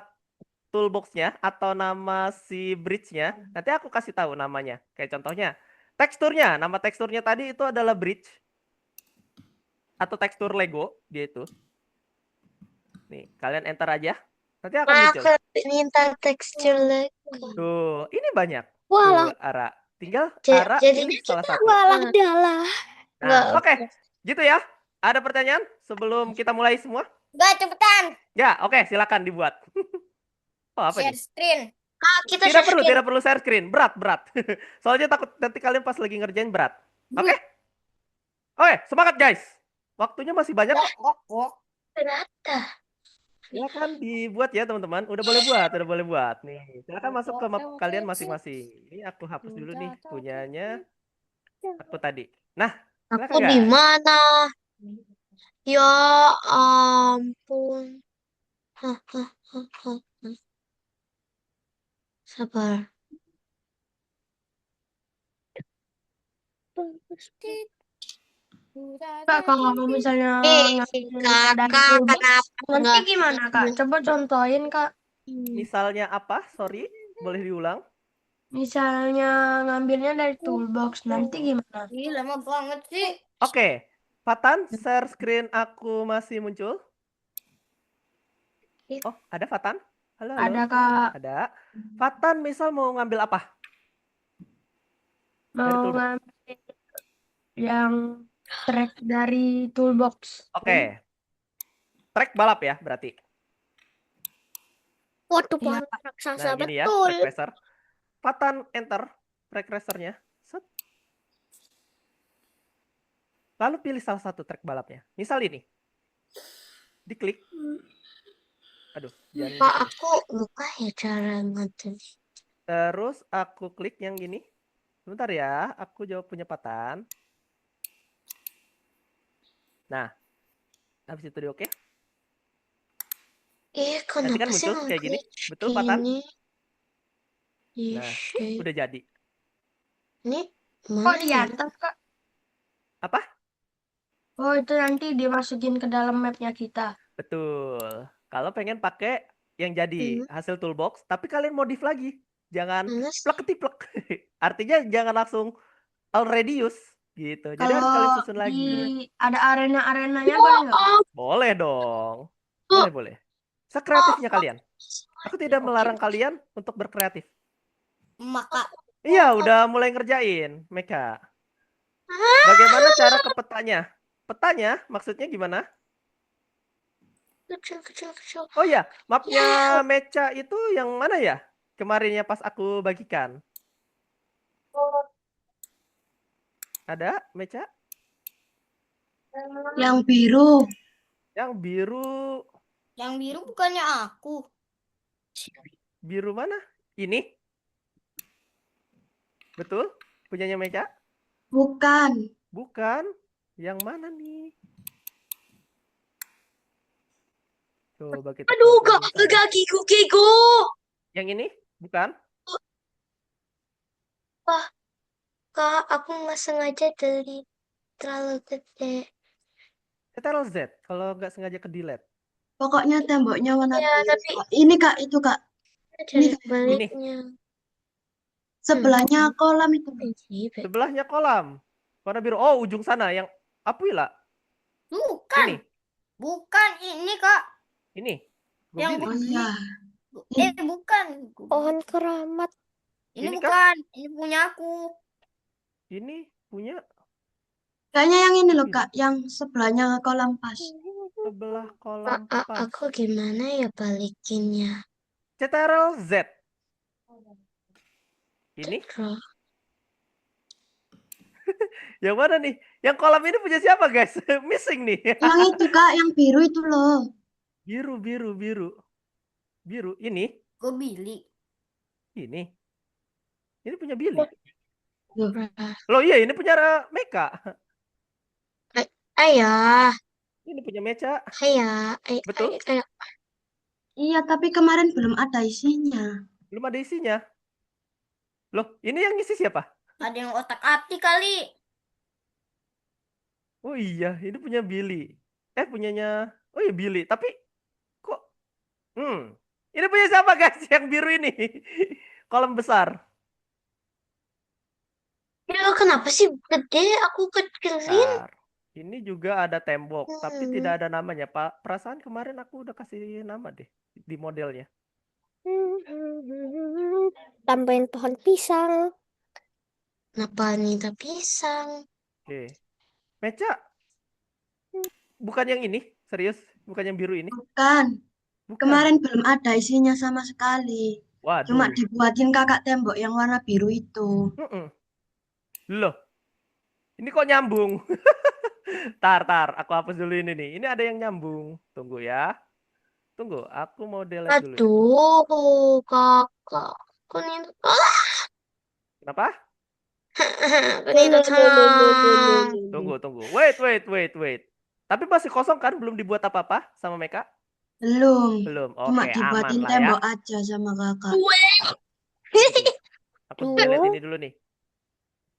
toolboxnya atau nama si bridge-nya, nanti aku kasih tahu namanya. Kayak contohnya, teksturnya. Nama teksturnya tadi itu adalah bridge atau tekstur Lego, dia itu. Nih, kalian enter aja. Nanti akan muncul. Aku minta tekstur lagi. Tuh, ini banyak. Walah, Tuh, Ara. Tinggal Ja- Ara jadinya pilih salah kita satu. walah dalah. Nggak. Nah, oke. Gitu ya. Ada pertanyaan sebelum kita mulai semua? Gak cepetan. Ya, oke, silakan dibuat. Oh, apa Share nih? screen. Kita Tidak perlu, share tidak perlu share screen. Berat, berat. Soalnya takut nanti kalian pas lagi ngerjain berat. Oke? Oke, semangat guys. Waktunya masih banyak kok. screen. Silakan dibuat ya teman-teman. Udah boleh buat, udah boleh buat. Nih, silakan masuk ke map kalian masing-masing. Ini aku hapus dulu nih punyanya aku tadi. Nah, silakan Aku di guys. mana? Ya ampun. Sabar. Kak, kalau misalnya ngambil dari Kakak, toolbox, kenapa nanti nggak? gimana, Kak? Coba contohin, Kak. Misalnya apa? Sorry, boleh diulang? Misalnya ngambilnya dari toolbox, nanti gimana? Ih, lama banget sih. Oke. Fatan, share screen aku masih muncul. Oh, ada Fatan? Halo, halo. Ada, Kak. Ada. Fatan misal mau ngambil apa? Dari Mau toolbox. ngambil yang track dari toolbox. Oke. Track balap ya berarti. Waduh, Iya. pohon raksasa Nah, gini ya, betul. track racer. Fatan enter track racernya. Set. Lalu pilih salah satu track balapnya. Misal ini. Diklik. Aduh, jangan Pak, gitu. aku lupa ya cara ngatur. Terus aku klik yang gini. Sebentar ya, aku jawab punya Fatan. Nah, habis itu di oke. Nanti Nanti kan kenapa sih muncul kayak gini. nge-glitch Betul, Fatan? gini? Nah, Shape. udah jadi. Ini Kok mana di ya? atas, Kak? Apa? Oh, itu nanti dimasukin ke dalam mapnya kita. Betul. Kalau pengen pakai yang jadi hasil toolbox, tapi kalian modif lagi. Jangan Mana sih? plek-ketiplek. Artinya jangan langsung already use gitu. Jadi harus kalian Kalau susun di lagi. ada arena-arenanya boleh nggak? Boleh dong. Boleh, boleh. Sekreatifnya kalian. Aku tidak melarang kalian untuk berkreatif. Maka Iya, udah mulai ngerjain, Meka. Bagaimana cara ke petanya? Petanya maksudnya gimana? Kecil. Oh iya, mapnya Meca itu yang mana ya? Kemarinnya pas aku bagikan. Ada Meca? Yang biru. Yang biru. yang biru bukannya aku. Biru mana? Ini? Betul? Punyanya Meca? Bukan. Bukan. Yang mana nih? Coba kita Aduh, close lagi misalnya. kakiku kiko. Yang ini? Bukan? Kak, aku nggak sengaja dari terlalu gede. Taruh Z. Kalau nggak sengaja ke delete. Pokoknya temboknya warna Ya, biru. tapi Ini Kak, itu Kak. dari Ini. baliknya. Sebelahnya kolam itu. Sebelahnya kolam. Warna biru. Oh, ujung sana yang Apuila. Bukan. Ini. Bukan ini, Kak. Ini. Gua Yang pilih. Oh iya. bukan. Pohon keramat. Ini Ini bukan. Ini punya aku. Ini punya Kayaknya yang ini loh Kak, yang sebelahnya kolam pas. Sebelah kolam pas. Aku gimana ya balikinnya? Ctrl Z. Ini Terus. yang mana nih? Yang kolam ini punya siapa guys? Missing nih. Yang itu Kak, yang biru itu loh. Biru, biru, biru. Biru. Ini. Gue Billy. Ini. Ini punya Billy. Loh, Loh iya ini punya Meka. Ayah, Ini punya Meca. Betul? ayah. iya, tapi kemarin belum ada isinya. Belum ada isinya. Loh, ini yang ngisi siapa? Ada yang otak-atik kali. Oh iya, ini punya Billy. Punyanya. Oh iya Billy, tapi kok ini punya siapa guys? Yang biru ini. Kolam besar. Ya kenapa sih gede? Aku kecilin. Bentar. Ini juga ada tembok, tapi tidak ada namanya, Pak. Perasaan kemarin aku udah kasih nama deh di modelnya. Tambahin pohon pisang. Kenapa Nita pisang? Oke. Meca. Bukan yang ini, serius? Bukan yang biru ini? Bukan, Bukan. kemarin belum ada isinya sama sekali. Waduh. Cuma dibuatin kakak tembok yang warna biru itu. Loh. Ini kok nyambung? Tar, aku hapus dulu ini nih. Ini ada yang nyambung. Tunggu ya. Tunggu, aku mau delete dulu. Aduh, kakak. Kok Nita? Kenapa? Nita tenang. Tunggu. Wait. Tapi masih kosong kan? Belum dibuat apa-apa sama Meka? Belum, Belum. cuma Oke, aman dibuatin lah ya. tembok aja sama kakak. Aku delete ini dulu nih.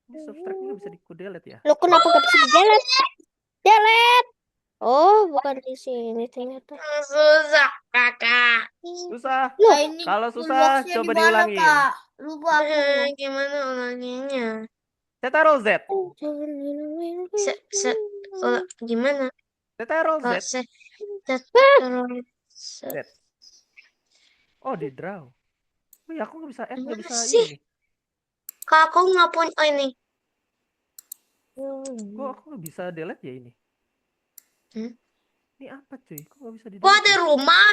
Ini subtract nggak bisa di-delete ya? Lo kenapa gak bisa di-delete? Delete. Oh, bukan di sini ternyata. Susah, kakak. Susah. Loh, ini Kalau susah, toolbox-nya coba di mana, diulangin. Kak? Lupa aku. Gimana ulanginya? Ctrl Z. Gimana? Ctrl Z. Z. Oh, di draw. Oh ya, aku nggak bisa nggak Gimana bisa sih? ini. Kak, aku nggak punya. Oh, ini. Kok aku nggak bisa delete ya ini? Hmm? Ini apa cuy? Kok nggak bisa di Kok ada rumah?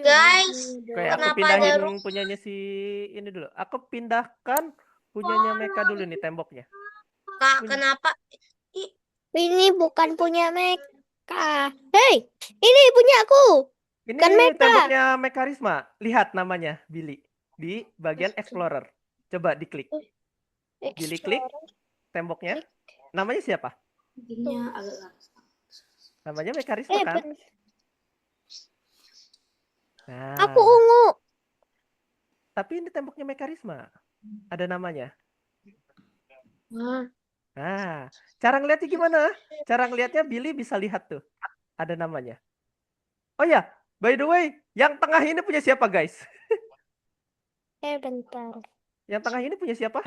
Guys, Oke, aku kenapa ada pindahin rumah? punyanya si ini dulu. Aku pindahkan punyanya Meka dulu nih temboknya. Kak, kenapa? Ini bukan punya Meka. Hei, ini punya aku. Ini Kan Meka. temboknya Mekarisma. Lihat namanya Billy di bagian Explorer. Coba diklik. Billy klik temboknya. Namanya siapa? Namanya Mekarisma kan? Nah, Aku ungu. tapi ini temboknya Mekarisma. Ada namanya. Nah, cara ngeliatnya gimana? Cara ngeliatnya Billy bisa lihat tuh. Ada namanya. Oh ya, by the way, yang tengah ini punya siapa guys? Bentar. Yang tengah ini punya siapa?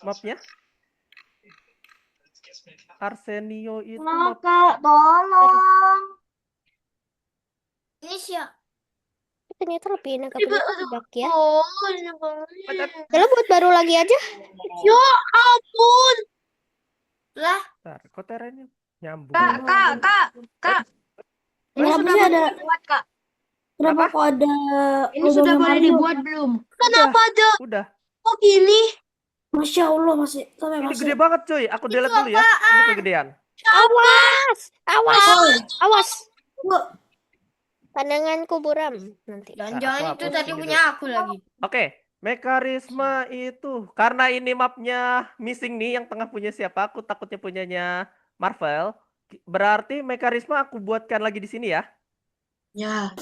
Mapnya? Arsenio itu map. Kak, tolong. Ini siapa? Ternyata lebih enak Ini punya aduh. tebak ya. Oh, ini banget. Kalau buat baru lagi aja. Ya ampun. Lah, Bentar, kok terenya nyambung? Kak. Ini Kenapa sudah sih boleh ada- dibuat, Kak. Kenapa kok ada Ini sudah logonya boleh Mario? dibuat belum? Kenapa ada Udah. kok gini? Masya Allah masih sampai Ini masih. gede banget cuy. Aku delete dulu ya. Ini kegedean. Awas, awas, awas. Kok Pandanganku buram nanti. jangan-jangan aku itu hapus tadi ini punya aku lagi. Oke, Mekarisma itu karena ini mapnya missing nih, yang tengah punya siapa? Aku takutnya punyanya Marvel. Berarti Mekarisma aku buatkan lagi di sini ya. Ya,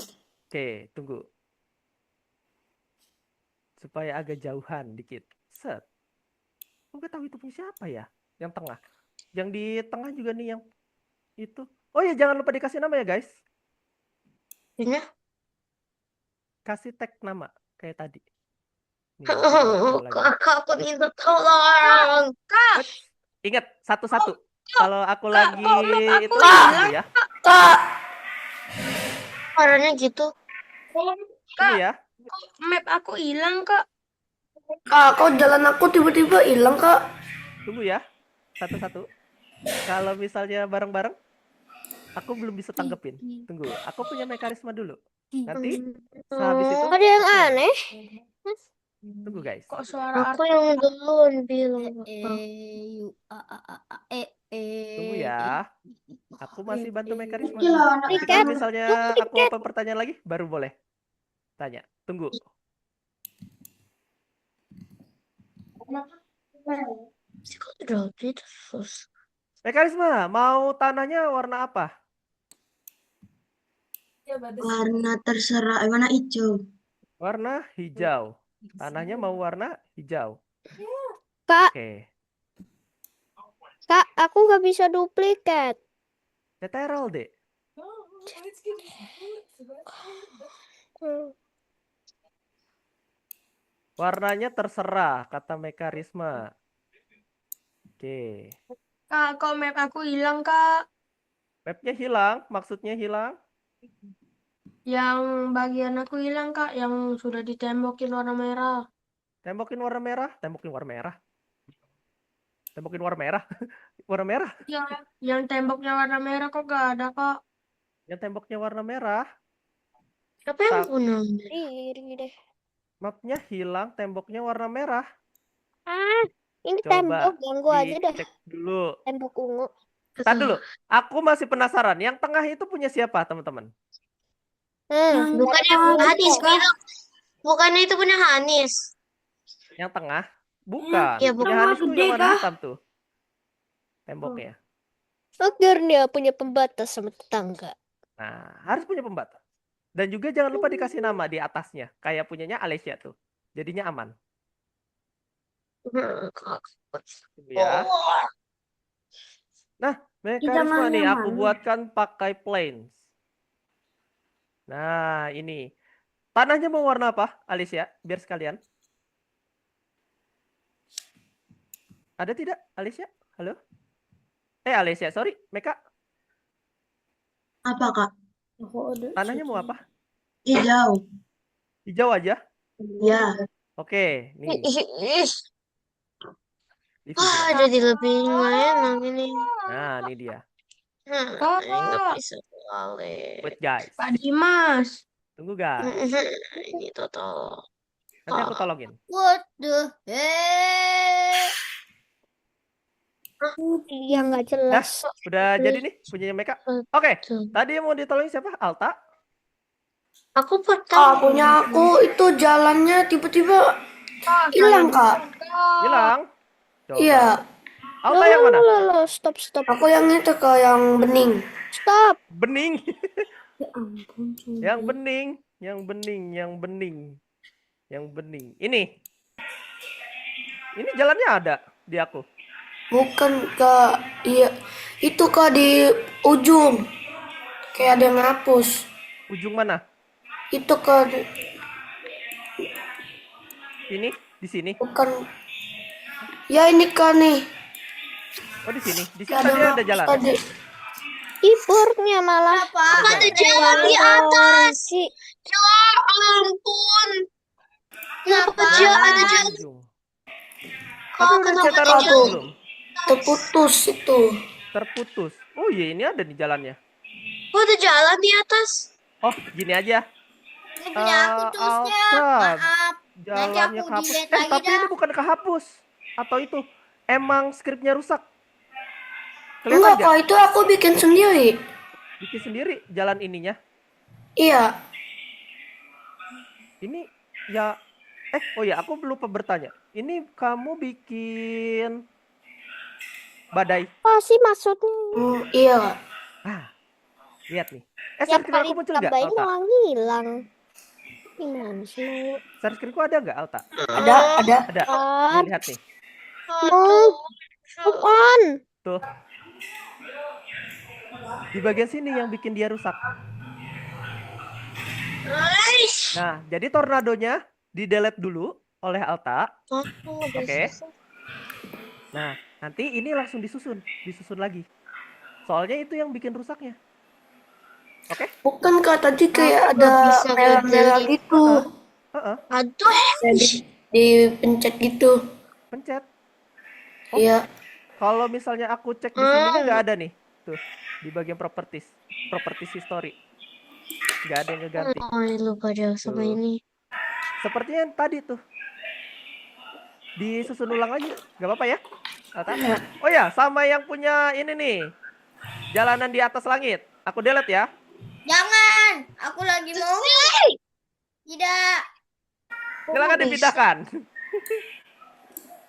Oke, tunggu. Supaya agak jauhan dikit. Set. Aku nggak tahu itu punya siapa ya? Yang tengah. Yang di tengah juga nih yang itu. Oh ya, jangan lupa dikasih nama ya guys. Ini? Kasih tag nama kayak tadi. Nih, aku buat lagi. Kakak, aku minta tolong. Ingat satu-satu. Kalau aku lagi map itu aku hilang. ya. Kak, Suaranya gitu. Ini ya. Map aku hilang, Kak. kak, kok jalan aku tiba-tiba hilang kak? Tunggu ya. Satu-satu. Kalau misalnya bareng-bareng, aku belum bisa tanggepin. Tunggu, aku punya mekanisme dulu. Nanti sehabis itu Ada yang aku ngomong. aneh. Tunggu guys. Kok suara Aku yang duluan bilang. Tunggu ya. Aku masih bantu mekanisme. Gila, anak Nanti kalau Tiket. misalnya aku apa pertanyaan lagi, baru boleh tanya. Tunggu. Kok drop itu sus? Mekanisme, mau tanahnya warna apa? warna terserah, warna hijau. Warna hijau. Tanahnya mau warna hijau. Kak, Oke. Kak, aku nggak bisa duplikat. Teteral deh. Hmm. Warnanya terserah, kata mekanisme. Oke. Kak, kok map aku hilang, Kak? Mapnya hilang, maksudnya hilang. Yang bagian aku hilang, Kak, yang sudah ditembokin warna merah. Tembokin warna merah, tembokin warna merah. Tembokin warna merah. Warna merah. Ya, yang temboknya warna merah kok gak ada, Kak? Yang temboknya warna merah, Apa yang Tak. punya? Iri deh. mapnya hilang, temboknya warna merah. Ah, ini Coba tembok ganggu aja dah. dicek dulu. Tembok ungu. Tar dulu, aku masih penasaran. Yang tengah itu punya siapa, teman-teman? Bukannya Hanis bilang. Bukannya itu punya Hanis. Yang tengah? Bukan. Ya, Punya bukan. Hanis tuh Gede yang warna kah? hitam tuh. Temboknya. Agar dia punya pembatas sama tetangga. Nah, harus punya pembatas. Dan juga jangan lupa dikasih nama di atasnya. Kayak punyanya Alessia tuh. Jadinya aman. Tunggu ya. Nah, mekanisme namanya nih aku mana? buatkan pakai plains. Nah, ini. Tanahnya mau warna apa, Alicia? Biar sekalian. Ada tidak, Alicia? Halo? Alicia, sorry. Meka, Apa, Kak? Aku ada tanahnya mau apa? Hijau. Hijau aja? Ya. Oke, nih. Di Wah, sini. ada dilebihin nggak enak ini. Nah, ini dia. Nggak bisa kali. Wait, guys. Pak Dimas. Tunggu, guys. Ini total. Nanti aku tolongin. What the heck? Iya nggak jelas. Udah jadi nih punyanya Meka. Oke, tadi yang mau ditolongin siapa? Alta? Aku pertama. punya aku itu jalannya tiba-tiba hilang, Kak. Hilang? Coba. Iya, Alta yang mana? Loh, stop. aku yang itu ke yang bening. Stop. Bening. Ya ampun, sumpah. Yang bening. Yang bening. Yang bening. Yang bening. Ini. Ini jalannya ada di aku. Bukan, Kak. Iya, itu, Kak, di ujung. Kayak ada yang ngapus. Ujung mana? Itu, Kak, Ini? Di sini? bukan. Ya, ini, Kak, nih. Oh, di sini. Di sini Kayak tadi ada ngapus jalan. tadi. Keyboardnya malah. Ada jalan di atas. Si Ya ampun. Kenapa ada jalan? Ujung. Kak, Tapi udah kenapa saya ada taruh jalan? belum? Terputus itu. Terputus. Oh iya, ini ada di jalannya. Kok ada jalan di atas? Oh, gini aja. Ini punya aku terusnya. Alta. Maaf. Jalannya aku kehapus. delete lagi Tapi dah. ini bukan kehapus. Atau itu emang skripnya rusak. Kelihatan Enggak, nggak? Kak, itu aku bikin sendiri. Bikin sendiri jalan ininya. Iya. Ini ya oh ya, aku lupa bertanya. Ini kamu bikin badai. apa sih maksudnya? Iya, Kak. Ah, lihat nih. Yang Share screen paling aku muncul nggak, tambahin Alta? malah hilang. Gimana sih mau? Share screenku ada nggak, Alta? Ada. Ada. Ah, Nih, lihat nih. move on. Tuh. Di bagian sini yang bikin dia rusak. Nah, jadi tornadonya di-delete dulu oleh Alta. Oke. Nah, nanti ini langsung disusun lagi. Soalnya itu yang bikin rusaknya. Oke? Bukan, Kak, tadi kayak Aku ada nggak bisa merah-merah ngedelete. gitu. Heeh, Aduh. Kayak dipencet gitu. pencet. Iya. Kalau misalnya aku cek di sini nggak ada nih. Tuh, di bagian properties history. Nggak ada yang ngeganti. Oh, lupa deh sama Tuh. ini. Sepertinya yang tadi tuh. Disusun ulang lagi. Nggak apa-apa ya? Tata? Oh ya, sama yang punya ini nih. Jalanan di atas langit. Aku delete ya. Jangan, aku lagi mau. Tidak. Silakan dipindahkan.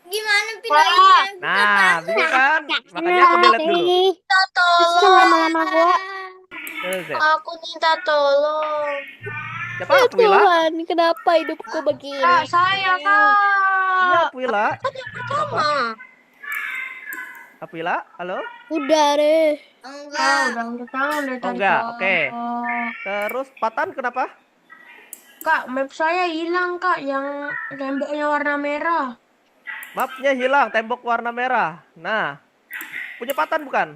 Gimana pindahinnya? Nah, bisa kan? Makanya aku delete dulu. Minta Susah tolong. lama-lama gua. Delete. Aku minta tolong. Siapa Aquila? Tuhan, kenapa hidupku begini? Kak, saya Iya, kak. Aquila. Pertama. Aquila, halo? Udah deh. Kak, udah tahu deh Oh tadi, enggak, Kak. oke. Terus Patan kenapa? Kak, map saya hilang kak, yang temboknya warna merah. Mapnya hilang, tembok warna merah. Nah, punya Patan bukan?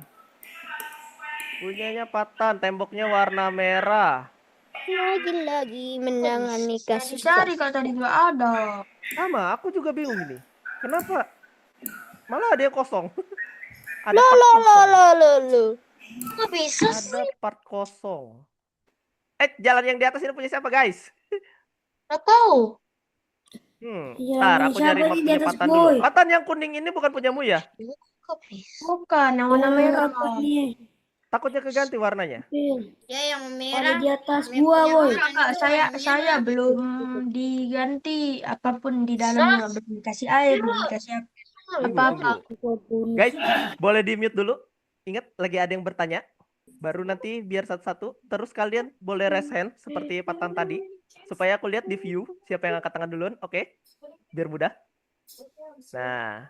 Punyanya Patan, temboknya warna merah. Lagi-lagi menangani Saya kasus. cari kak tadi nggak ada. Sama, aku juga bingung ini. Kenapa? Malah ada yang kosong. Ada Lo part lo lo kosong. lo lo lo. Nggak bisa sih. Ada part kosong. Jalan yang di atas ini punya siapa, guys? Nggak tahu. Iya, Ntar aku siapa nyari sih map di punya atas Patan boy? dulu. Patan yang kuning ini bukan punyamu ya? Kok bisa? Bukan, yang warna merah kak. Takutnya keganti warnanya. Ya yang Ada merah. di atas Map gua, punya woi. Patan Kak, itu saya warnanya belum diganti apapun di dalamnya, belum dikasih air, belum dikasih apa-apa. Guys, boleh di mute dulu. Ingat, lagi ada yang bertanya. Baru nanti biar satu-satu. Terus kalian boleh raise hand seperti Patan tadi. Supaya aku lihat di view siapa yang angkat tangan duluan. Oke? Biar mudah. Nah.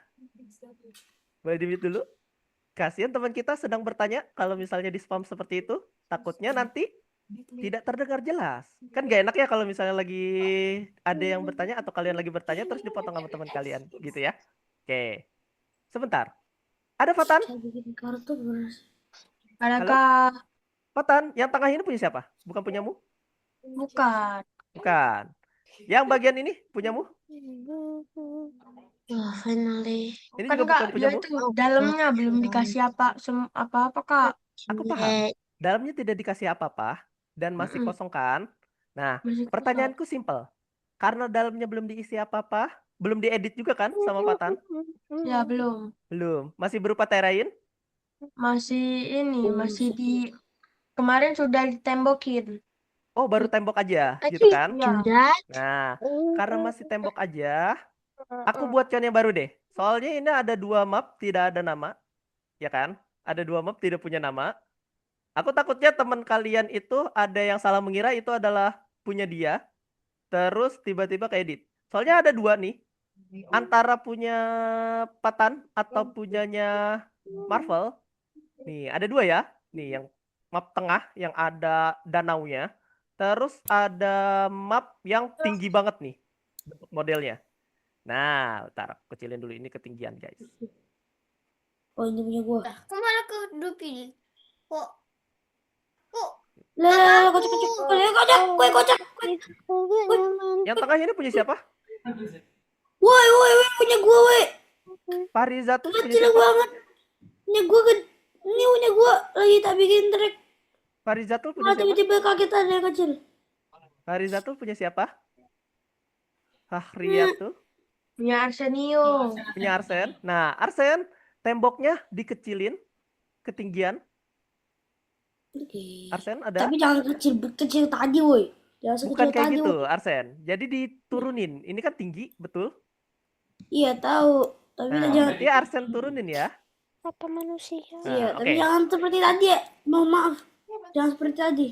Boleh di mute dulu. Kasihan teman kita sedang bertanya. Kalau misalnya di spam seperti itu. Takutnya nanti tidak terdengar jelas. Kan gak enak ya kalau misalnya lagi ada yang bertanya atau kalian lagi bertanya terus dipotong sama teman kalian. Gitu ya. Oke. Sebentar. Ada Patan? Ada Halo? kak? Patan, yang tengah ini punya siapa? Bukan punyamu? Bukan. Bukan. Yang bagian ini punyamu? Wah, finally. Ini Bukan juga kak, bukan dia punyamu? itu dalamnya belum dikasih apa-apa kak. Aku paham. Dalamnya tidak dikasih apa-apa dan masih kosong kan? Nah, Masih kosong. pertanyaanku simpel. Karena dalamnya belum diisi apa-apa, belum diedit juga kan sama Patan? Ya belum. Belum. Masih berupa terrain? Masih di kemarin sudah ditembokin. Oh, baru tembok aja, gitu kan? Ya. Nah, karena masih tembok aja, aku buatkan yang baru deh. Soalnya ini ada 2 map tidak ada nama, ya kan? Ada 2 map tidak punya nama. Aku takutnya teman kalian itu ada yang salah mengira itu adalah punya dia, terus tiba-tiba keedit. Soalnya ada 2 nih, antara punya Patan atau punyanya Marvel. Nih, ada 2 ya. Nih, yang map tengah yang ada danaunya. Terus ada map yang tinggi banget nih bentuk modelnya. Nah, bentar, kecilin dulu ini ketinggian, guys. Oh, ini punya gua. Kok malah ke Dupi? Kok? Lah, kocak. Yang tengah ini punya siapa? Woi, punya gua, woi. Fariza tuh punya Kecil siapa? banget. Punya gua kan. Ini punya gua lagi tak bikin track. Fariza tuh punya Malah siapa? tiba-tiba kaget ada yang kecil. Fariza tuh punya siapa? Fahriyat tuh Punya Arsenio. punya Arsen. Nah, Arsen temboknya dikecilin ketinggian. Arsen ada? Tapi jangan kecil tadi, woi. Jangan sekecil Bukan kayak tadi, gitu, woi. Arsen. Jadi diturunin. Ini kan tinggi, betul? Iya, tahu. Tapi Nah, jangan. berarti Arsen turunin ya. Apa manusia? Iya, Nah, tapi oke. jangan seperti tadi ya. Mohon maaf. Jangan seperti tadi.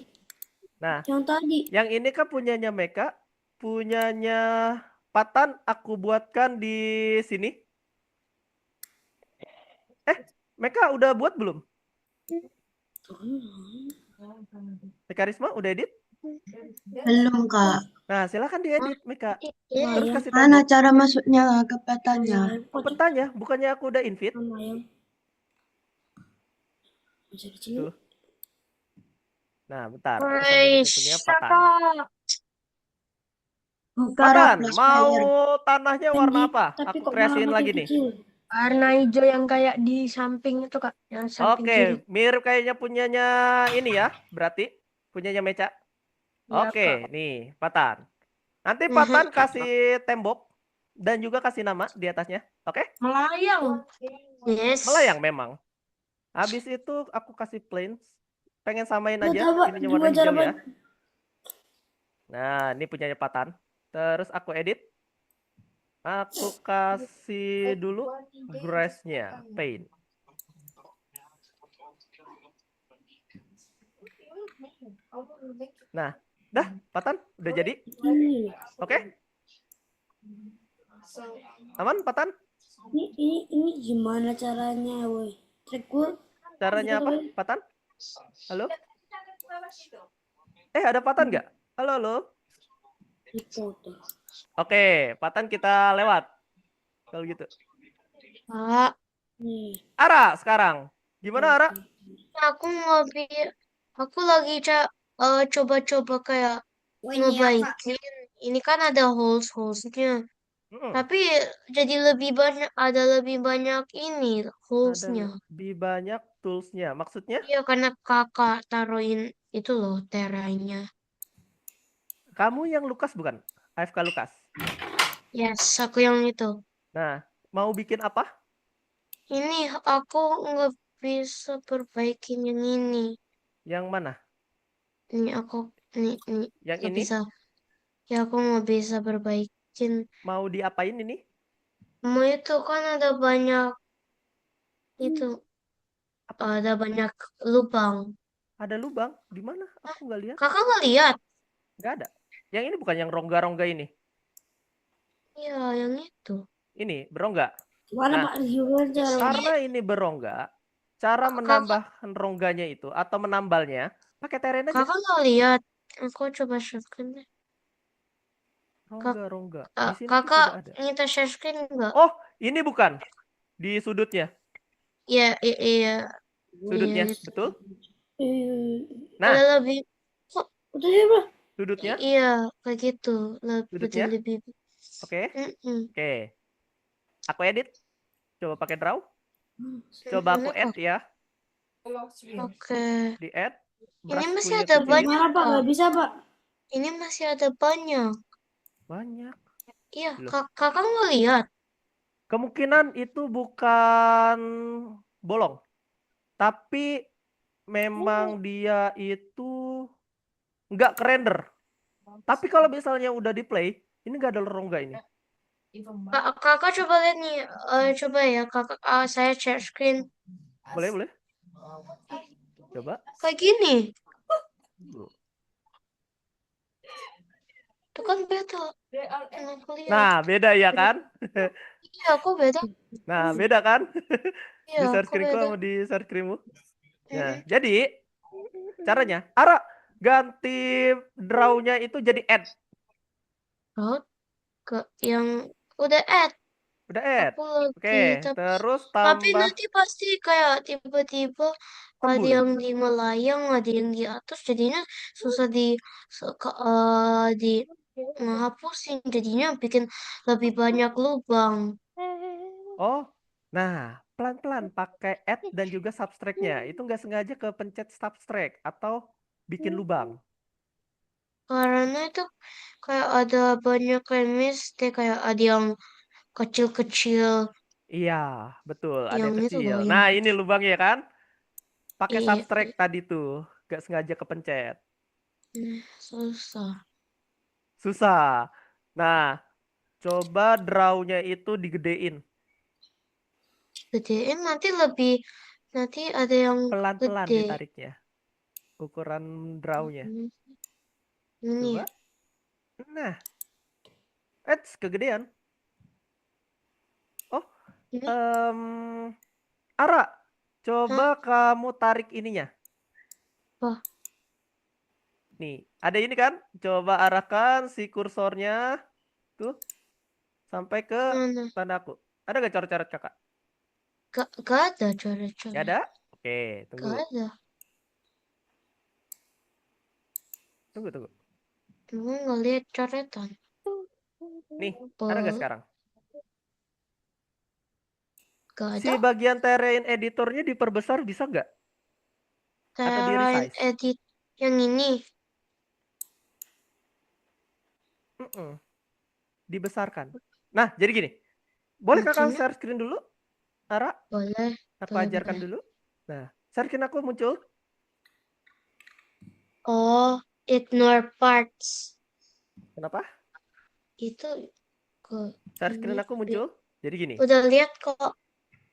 Nah, Yang tadi. yang ini kan punyanya Meka, punyanya Patan aku buatkan di sini. Meka udah buat belum? Meka Risma udah edit? Belum, Kak. Nah, silakan diedit Meka. Iya. Terus kasih Mana tembok. cara masuknya ke petanya? Bertanya, bukannya aku udah invite? Tuh. Nah, bentar. Woi, Punya Patan. Kakak. Para Patan, plus mau player. tanahnya warna apa? Tapi Aku kok malah kreasiin makin lagi nih. kecil. Warna hijau yang kayak di samping itu, Kak. Yang samping kiri. Oke, mirip kayaknya punyanya ini ya, berarti punyanya Meca. Ya, Kak. Oke, nih, Patan. Nanti Patan kasih tembok dan juga kasih nama di atasnya. Oke? Melayang. Melayang Yes. memang. Habis itu aku kasih plains. Pengen samain Buat aja apa? ininya warna Buat cara hijau apa? ya. Nah, ini punyanya Patan. Terus aku edit. Aku kasih dulu grass-nya, paint. Nah, dah, Patan, udah jadi. Ini, Oke? Aman, Patan? ini gimana caranya, woi? Trik gue. Caranya apa, Patan? Halo? Ada Patan nggak? Halo, halo. Foto. Oke, Patan kita lewat. Kalau gitu. Kak, Nih. Ara sekarang. Gimana, Ara? aku aku lagi coba-coba kayak ngebaikin. Ini kan ada holes-holesnya. Mm-mm. Tapi jadi ada lebih banyak ini Ada holesnya. lebih banyak tools-nya. Maksudnya? Iya, karena kakak taruhin itu loh terainya. Kamu yang Lukas bukan? AFK Lukas. Yes, aku yang itu. Nah, mau bikin apa? Ini aku nggak bisa perbaikin yang ini. Yang mana? Ini aku ini Yang nggak ini? bisa. Ya aku nggak bisa perbaikin. Mau diapain ini? Mau itu kan ada banyak itu Apa? ada banyak lubang. Ada lubang? Di mana? Aku nggak lihat. Kakak nggak lihat? Nggak ada. Yang ini bukan yang rongga-rongga ini. Iya, yang itu. Ini berongga. Mana Nah, Pak? Gimana cara? karena ini berongga, cara Kakak menambahkan rongganya itu atau menambalnya pakai teren aja. kakak nggak lihat. Aku coba share screen deh. Rongga-rongga. Di sini tuh Kakak tidak ada. minta share screen nggak? Oh, ini bukan. Di sudutnya. Iya, iya, Sudutnya, gitu. betul? Eh, Nah, Ada lebih kok Udah ya, Pak. sudutnya, iya kayak gitu. sudutnya. Lebih. Oke. Mm-mm. Oke. Aku edit. Coba pakai draw. Coba aku Ini add kok. ya. Oke. Di add. Ini Brush masih toolnya ada kecilin. banyak, Gimana Pak? Kak. Nggak bisa Pak. Ini masih ada banyak. Banyak. Iya, Loh. kakak nggak lihat. Kemungkinan itu bukan bolong. Tapi memang dia itu nggak kerender. Tapi kalau misalnya udah di play, ini nggak ada rongga ini. Kakak coba lihat nih. Coba ya, kakak. Saya share screen. Boleh, boleh. Coba. Kayak gini. Itu kan beda. Aku lihat. Nah, beda ya kan? Iya, aku beda. Nah, beda kan? Iya, Di share aku screenku beda. sama di share screenmu. Nah, Mm-mm. jadi caranya, Ara ganti draw-nya itu jadi add. Road ke yang udah add. Udah add. Aku Oke, lagi, terus tapi tambah nanti pasti kayak tiba-tiba ada embun. yang di melayang, ada yang di atas, jadinya susah di ngehapusin, jadinya bikin lebih banyak lubang. Oh, nah pelan-pelan pakai add dan juga subtract-nya. Itu nggak sengaja kepencet subtract atau bikin lubang. Karena itu kayak ada banyak kayak mistake, kayak ada yang kecil-kecil, Iya, betul. Ada yang yang itu loh, kecil. yang Nah, ini lubangnya kan? Pakai iya, subtract tadi tuh. Nggak sengaja kepencet. susah. Susah. Nah, coba draw-nya itu digedein. Gedein nanti ada yang Pelan-pelan gede. ditariknya. Ukuran draw-nya. Hmm, Ini Coba. ya. Nah, kegedean. Oh, Ini, Ara, hah? coba kamu tarik ininya. Wah, Nih, ada ini kan? Coba arahkan si kursornya tuh sampai ke mana? tanda aku. Ada gak coret-coret kakak? Gak ada Gak coret-coret. ada? Oke, tunggu. Gak ada. Tunggu, tunggu. Cuma ngeliat coretan. Nih, ada gak sekarang? Gak Si ada. bagian terrain editornya diperbesar bisa nggak? Atau di Terrain resize? edit yang ini. Dibesarkan. Nah, jadi gini. Boleh kakak Bagaimana? share screen dulu, Ara? Boleh, Aku boleh, ajarkan boleh. dulu. Nah, share screen aku muncul. Oh, ignore parts. Kenapa? Itu ke Share screen ini. aku muncul. Jadi gini. Udah lihat kok.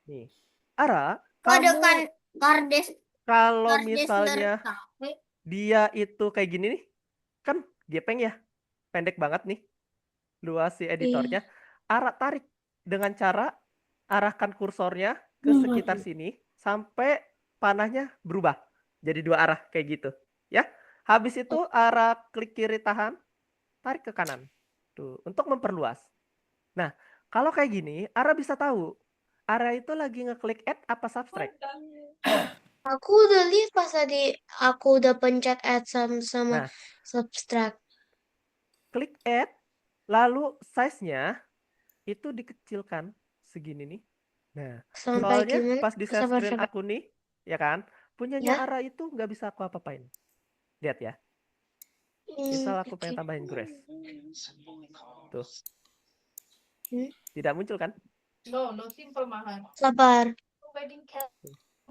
Nih. Ara, Ada kamu kan Gardes kalau dari misalnya kafe. dia itu kayak gini nih, kan gepeng ya, pendek banget nih, luas si Iya. editornya. Ara tarik dengan cara arahkan kursornya ke sekitar sini sampai panahnya berubah jadi 2 arah kayak gitu, ya. Habis itu Ara klik kiri tahan, tarik ke kanan. Tuh, untuk memperluas. Nah, kalau kayak gini, Ara bisa tahu Ara itu lagi ngeklik add apa subtract. Aku udah lihat pas tadi aku udah pencet add sama Nah, subtract. klik add, lalu size-nya itu dikecilkan segini nih. Nah, Sampai soalnya gimana? pas di share Sabar, screen sabar. aku nih, ya kan, punyanya Ya. Ara itu nggak bisa aku apa-apain. Lihat ya, misal aku pengen tambahin grace. Tuh. Tidak muncul kan? Sabar.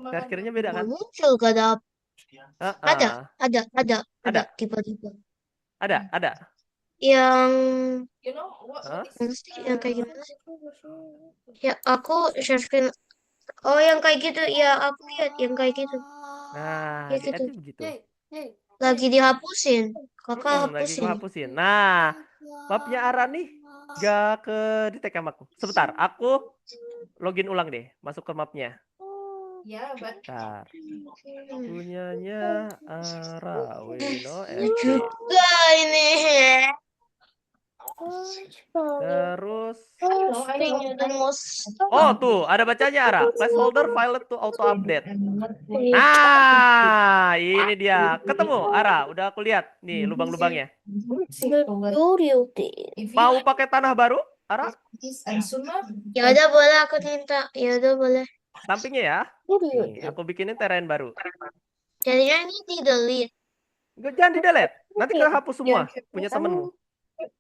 Share screen-nya beda kan? Nggak muncul, gak ada. Ada. Ada. Tiba-tiba. Ada. Yang Hah? yang kayak gimana sih? Ya, aku share screen. Oh, yang kayak gitu. Ya, aku lihat yang kayak gitu. Nah, Ya di gitu. add begitu. Lagi dihapusin. Kakak Lagi aku hapusin. hapusin. Nah, mapnya Ara nih gak ke detect sama aku. Sebentar, aku login ulang deh, masuk ke mapnya. Bentar. Punyanya Ara Wino FB. Juga ini. Terus Tunggu. oh tuh ada bacanya Ara. Placeholder file to auto update. Nah, ini dia. Ketemu Ara, udah aku lihat nih lubang-lubangnya. Mau pakai tanah baru, Ara? Ya udah boleh aku minta. Ya udah boleh. Sampingnya ya. Nih, aku bikinin terrain baru. Jadinya ini di delete. Jangan di delete. Nanti kehapus semua punya temenmu.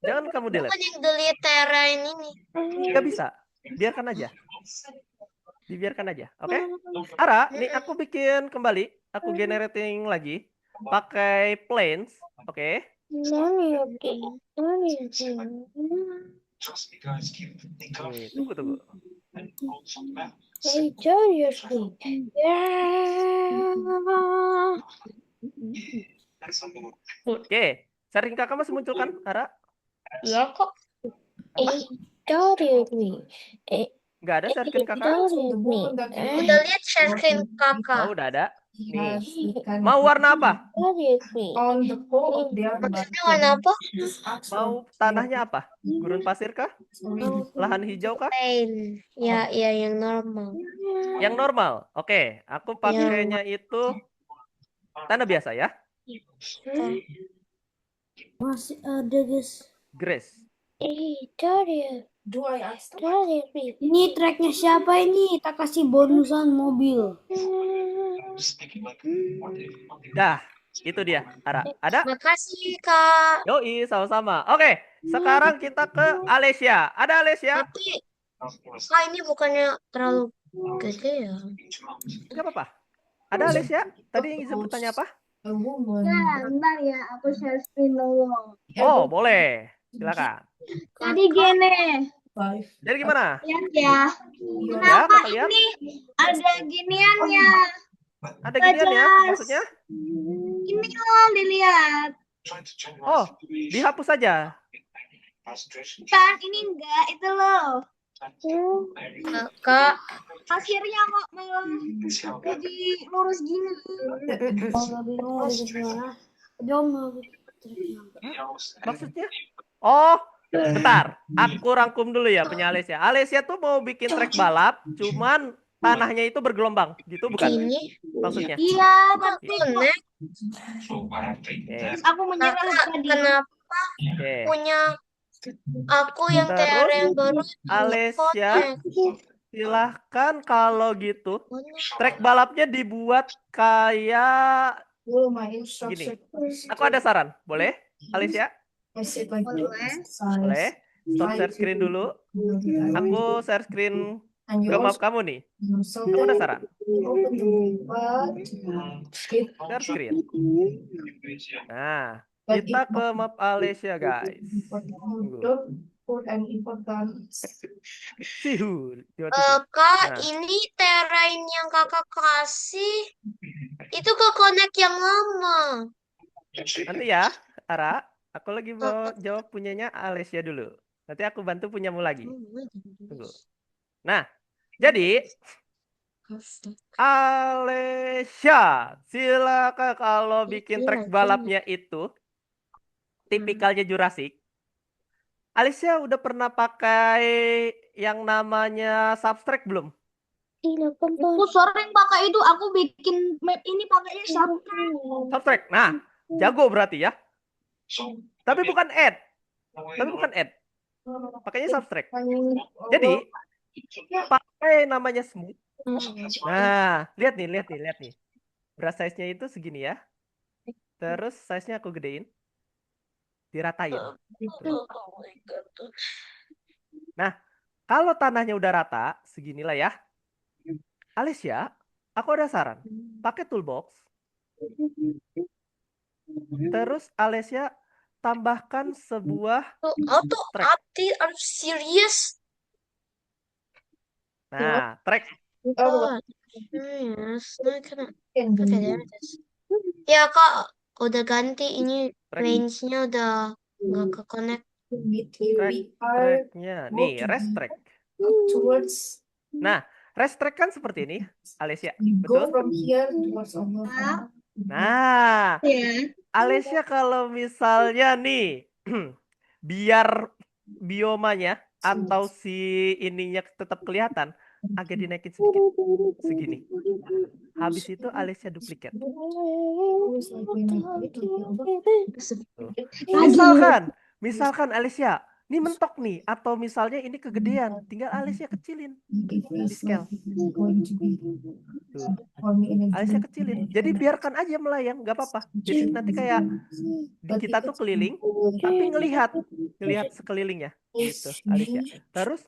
Jangan kamu delete. Bukan yang delete terrain ini. Gak bisa. Biarkan aja. Dibiarkan aja. Oke? Ara, nih aku bikin kembali. Aku generating lagi. Pakai planes. Oke? Nih, tunggu. Oke. Sharing kakak masih muncul kan, Ara? Iya kok. Nggak ada sharing kakak? Udah lihat share screen kakak. Oh, udah ada. Nih. Mau warna apa? Maksudnya warna apa? Mau tanahnya apa? Gurun pasir kah? Lahan hijau kah? Plain. Ya, yang normal. Yang normal. Oke, aku pakainya itu tanah biasa ya. Masih ada, guys. Grace. Ini tracknya siapa ini? Tak kasih bonusan mobil. Dah, itu dia. Ara, ada? Makasih, Kak. Yoi, sama-sama. Oke, sekarang kita ke Alessia. Ada Alessia? Tapi, Kak, ini bukannya terlalu gede ya? Enggak apa-apa. Ada Alessia? Tadi izin bertanya apa? Bentar ya, aku share screen dulu. Oh, boleh. Silakan. Jadi gini, Jadi gimana? lihat ya. Ya, Kenapa kakak lihat. ini ada giniannya? Ada ginian ya, maksudnya? Ini loh, dilihat. Oh, dihapus saja. Kan ini enggak, itu loh. Kak, Pasirnya kok malah jadi lurus gini. Maksudnya? Oh, bentar. Aku rangkum dulu ya punya Alessia. Alessia tuh mau bikin trek balap, cuman tanahnya itu bergelombang. Gitu bukan? ini Maksudnya? Iya, tapi connect. Oke. aku menyerah tadi. Kenapa Oke. punya aku yang Terus, TR yang baru Alessia connect? silahkan kalau gitu. Konek. Trek balapnya dibuat kayak gini. Aku ada saran, boleh? Alicia, boleh? Stop share screen dulu. Aku share screen ke map kamu nih. Aku ada saran. Share screen. Nah, kita ke map Alicia, guys. Tunggu. Sihul. Kak, Nah, ini terrain yang kakak kasih itu ke connect yang lama. nanti ya, Ara. Aku lagi mau jawab punyanya Alicia dulu. Nanti aku bantu punyamu lagi. Tunggu. Nah, jadi Alicia, silakan kalau bikin trek balapnya itu tipikalnya Jurassic. Alicia udah pernah pakai yang namanya Substract belum? Aku sering pakai itu. Aku bikin map ini pakainya Substract. Substract. Nah, jago berarti ya. Tapi bukan add. Pakainya Substract. Jadi, pakai namanya Smooth. Nah, lihat nih. Brush size-nya itu segini ya. Terus size-nya aku gedein. Diratain. Tuh. Nah, kalau tanahnya udah rata, seginilah ya. Alicia, aku ada saran. Pakai toolbox. Terus Alicia tambahkan sebuah Auto track. update, are you serious? Nah, track. Yes, no, I cannot. Okay, there it is. Ya kak, udah ganti ini Track. range-nya udah nggak ke connect. Tracknya. Nih, rest track. Nah, rest track kan seperti ini, Alicia. Betul? Nah, Alicia kalau misalnya nih, biar biomanya atau si ininya tetap kelihatan, agak dinaikin sedikit. Segini. Habis itu Alicia duplikat. Misalkan Alicia, ini mentok nih, atau misalnya ini kegedean, tinggal Alicia kecilin di scale. Tuh. Alicia kecilin. Jadi biarkan aja melayang, nggak apa-apa. Jadi nanti kayak kita tuh keliling, tapi ngelihat sekelilingnya, gitu, Alicia. Terus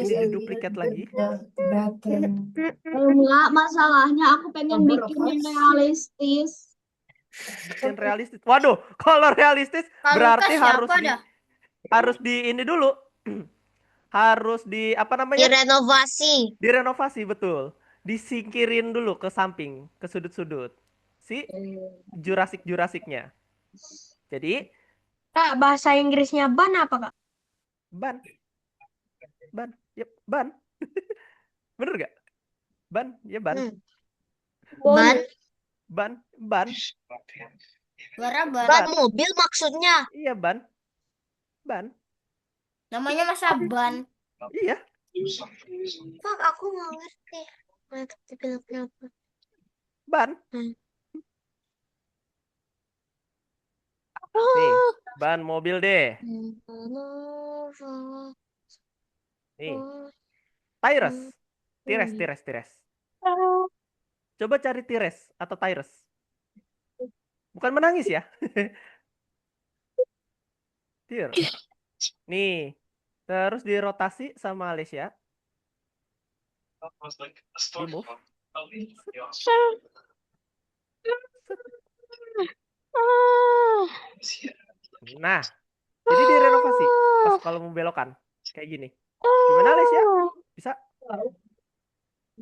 ini diduplikat lagi. Enggak, masalahnya aku pengen bikin yang realistis. Bikin realistis. Waduh, kalau realistis Kalau berarti Lukas siapa dah? harus di ini dulu. Harus di apa namanya? Direnovasi. Direnovasi, betul. Disingkirin dulu ke samping, ke sudut-sudut. Si Jurassic-Jurassicnya. Jadi, Kak, bahasa Inggrisnya ban apa, Kak? ban. Yep, ban. Bener gak? Ban, ya ban. Ban, Ban. ban mobil maksudnya. Iya, ban. Namanya masa ban? Iya. Pak, aku nggak ngerti. Apa? Ban. Nih, ban mobil deh. Nih. Tires. Coba cari tires atau tires. Bukan menangis ya. Tires. Nih. Terus dirotasi sama Alicia. Di move. Nah, jadi direnovasi. Pas kalau mau belokan kayak gini. Gimana Alicia? Bisa?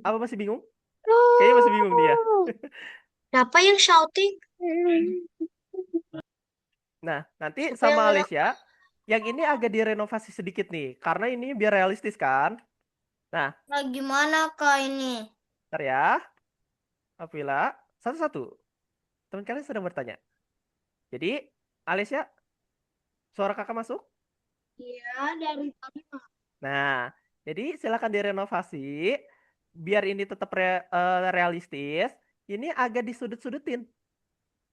Apa masih bingung? Kayaknya masih bingung dia. Siapa yang shouting? Nah, nanti Siapa sama yang Alicia, yang ini agak direnovasi sedikit nih, karena ini biar realistis kan. Nah, Gimana Kak ini? ntar ya. Apabila satu-satu. Teman kalian sedang bertanya. Jadi, Alicia, suara kakak masuk? Iya, dari tadi. Nah, jadi silakan direnovasi biar ini tetap realistis. Ini agak disudut-sudutin.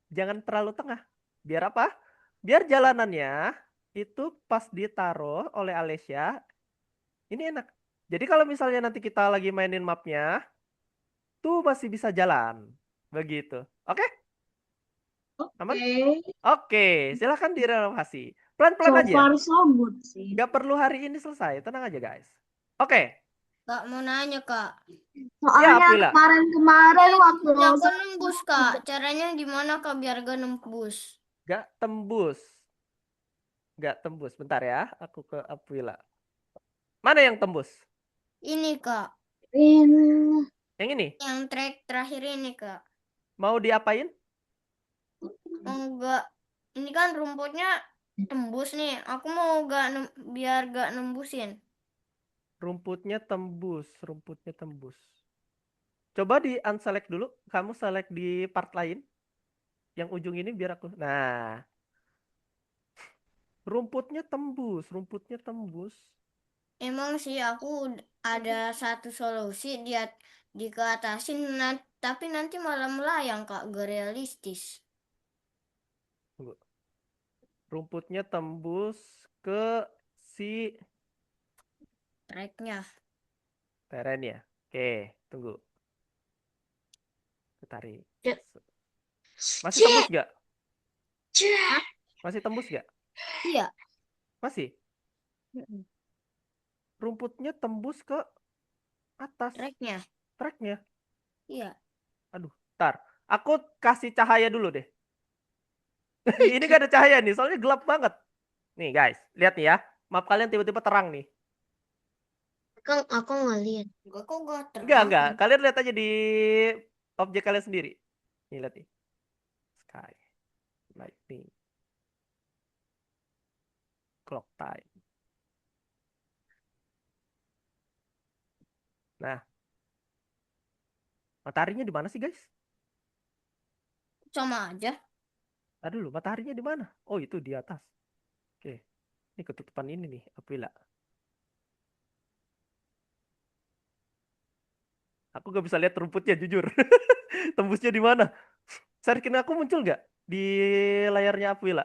Jangan terlalu tengah. Biar apa? Biar jalanannya itu pas ditaruh oleh Alicia, ini enak. Jadi kalau misalnya nanti kita lagi mainin mapnya, tuh masih bisa jalan. Begitu. Oke? Aman? Oke. Oke, silahkan direnovasi. So Pelan-pelan aja. far so good sih. Gak perlu hari ini selesai. Tenang aja, guys. Oke. Kak mau nanya kak. Soalnya Aprila. kemarin waktu Punya aku nembus kak. Caranya gimana kak biar gak nembus? Gak tembus. Gak tembus. Bentar ya. Aku ke Aprila. Mana yang tembus? Ini kak. Yang ini? Yang track terakhir ini kak. Mau diapain? Enggak. Ini kan rumputnya tembus nih. Aku mau biar gak nembusin. Rumputnya tembus. Rumputnya tembus. Coba di unselect dulu. Kamu select di part lain. Yang ujung ini biar aku. Nah. Rumputnya tembus. Rumputnya tembus. Emang sih aku ada satu solusi dia dikeatasin tapi nanti malah melayang kak. Gak realistis. Tunggu. Rumputnya tembus ke si Tracknya. terennya. Oke, tunggu. Tarik. Ya. Masih tembus gak? Masih tembus gak? Iya. Masih? Rumputnya tembus ke atas. Tracknya. Tracknya. Iya. Aduh, ntar. Aku kasih cahaya dulu deh. Ini gak ada cahaya nih, soalnya gelap banget. Nih guys, lihat nih ya. Map kalian tiba-tiba terang nih. Aku nggak lihat. Enggak kok gak terang. Enggak. Kalian lihat aja di objek kalian sendiri. Nih, lihat nih. Sky. Lightning. Clock time. Nah. Mataharinya di mana sih, guys? Sama aja. Tadi dulu, mataharinya di mana? Oh, itu di atas. Oke. Ini ketutupan ini nih, Aprila. Aku gak bisa lihat rumputnya, jujur. Tembusnya di mana? Share aku muncul nggak di layarnya Aprila?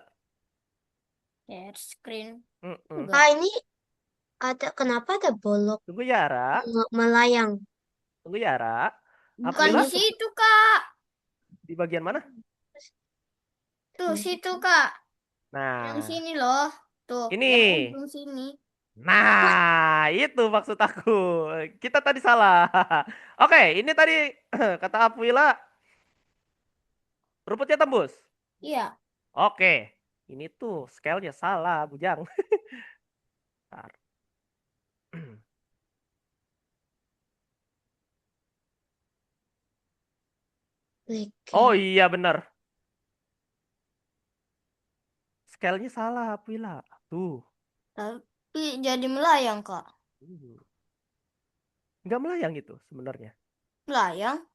Share screen. Mm-mm. Ah, ini kenapa ada bolok Tunggu Yara. melayang? Tunggu Yara. Bukan Aprila, di situ kak. di bagian mana? Tuh situ kak. Yang Nah, sini loh. Tuh. ini. Yang ujung sini. Nah, itu maksud aku. Kita tadi salah. Oke, ini tadi kata Aprila rumputnya tembus. Iya. Oke, ini tuh scale-nya salah, Bujang. Bentar. Oh iya benar. Scale-nya salah, Aprila. Tuh. Tapi jadi melayang kak. Nggak melayang itu sebenarnya. Melayang.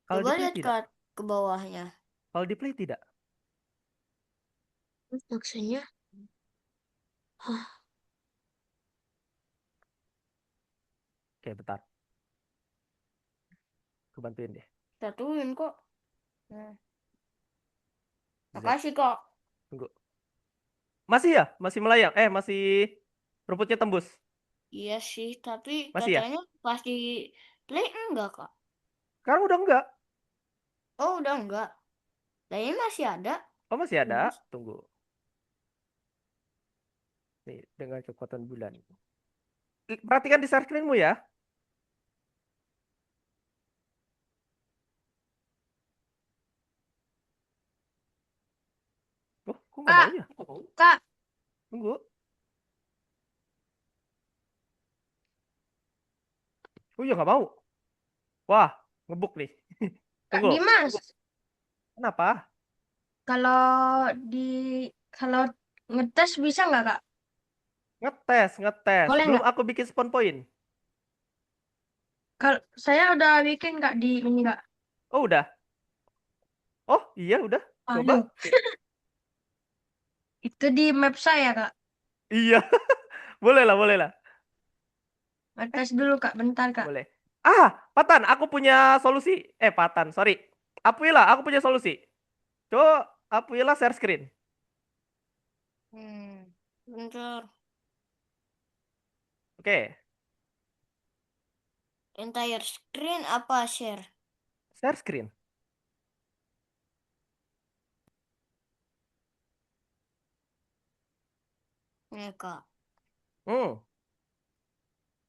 Kalau Coba di play lihat tidak. ke bawahnya. Kalau di play tidak. Maksudnya? Oke, bentar. Aku bantuin deh. Satuin kok. Nah. Z. Makasih kak. Tunggu. Masih ya? Masih melayang? Masih rumputnya tembus? Iya sih, tapi Masih ya? katanya pas di play enggak kak. Sekarang udah enggak. Oh udah enggak. Nah ini masih ada. Oh masih ada? Tunggu. Nih, dengan kekuatan bulan. Perhatikan di share screen-mu ya. Oh, kok nggak mau ya? Kak, Tunggu. Oh iya nggak mau. Wah, ngebuk nih. Kak Tunggu. Dimas, Kenapa? kalau kalau ngetes bisa nggak Kak? Ngetes. Boleh Belum nggak? aku bikin spawn point. Kalau saya udah bikin Kak di ini Kak. Oh udah. Oh iya udah. Coba. Aduh. Itu di map saya Kak. Iya. Boleh lah. Ngetes dulu Kak, bentar Kak. Boleh. Patan, aku punya solusi. Patan, sorry. Aprila, aku punya solusi. Coba Aprila share screen. Bentar. Oke. Entire screen apa share? Share screen. Nih, Kak.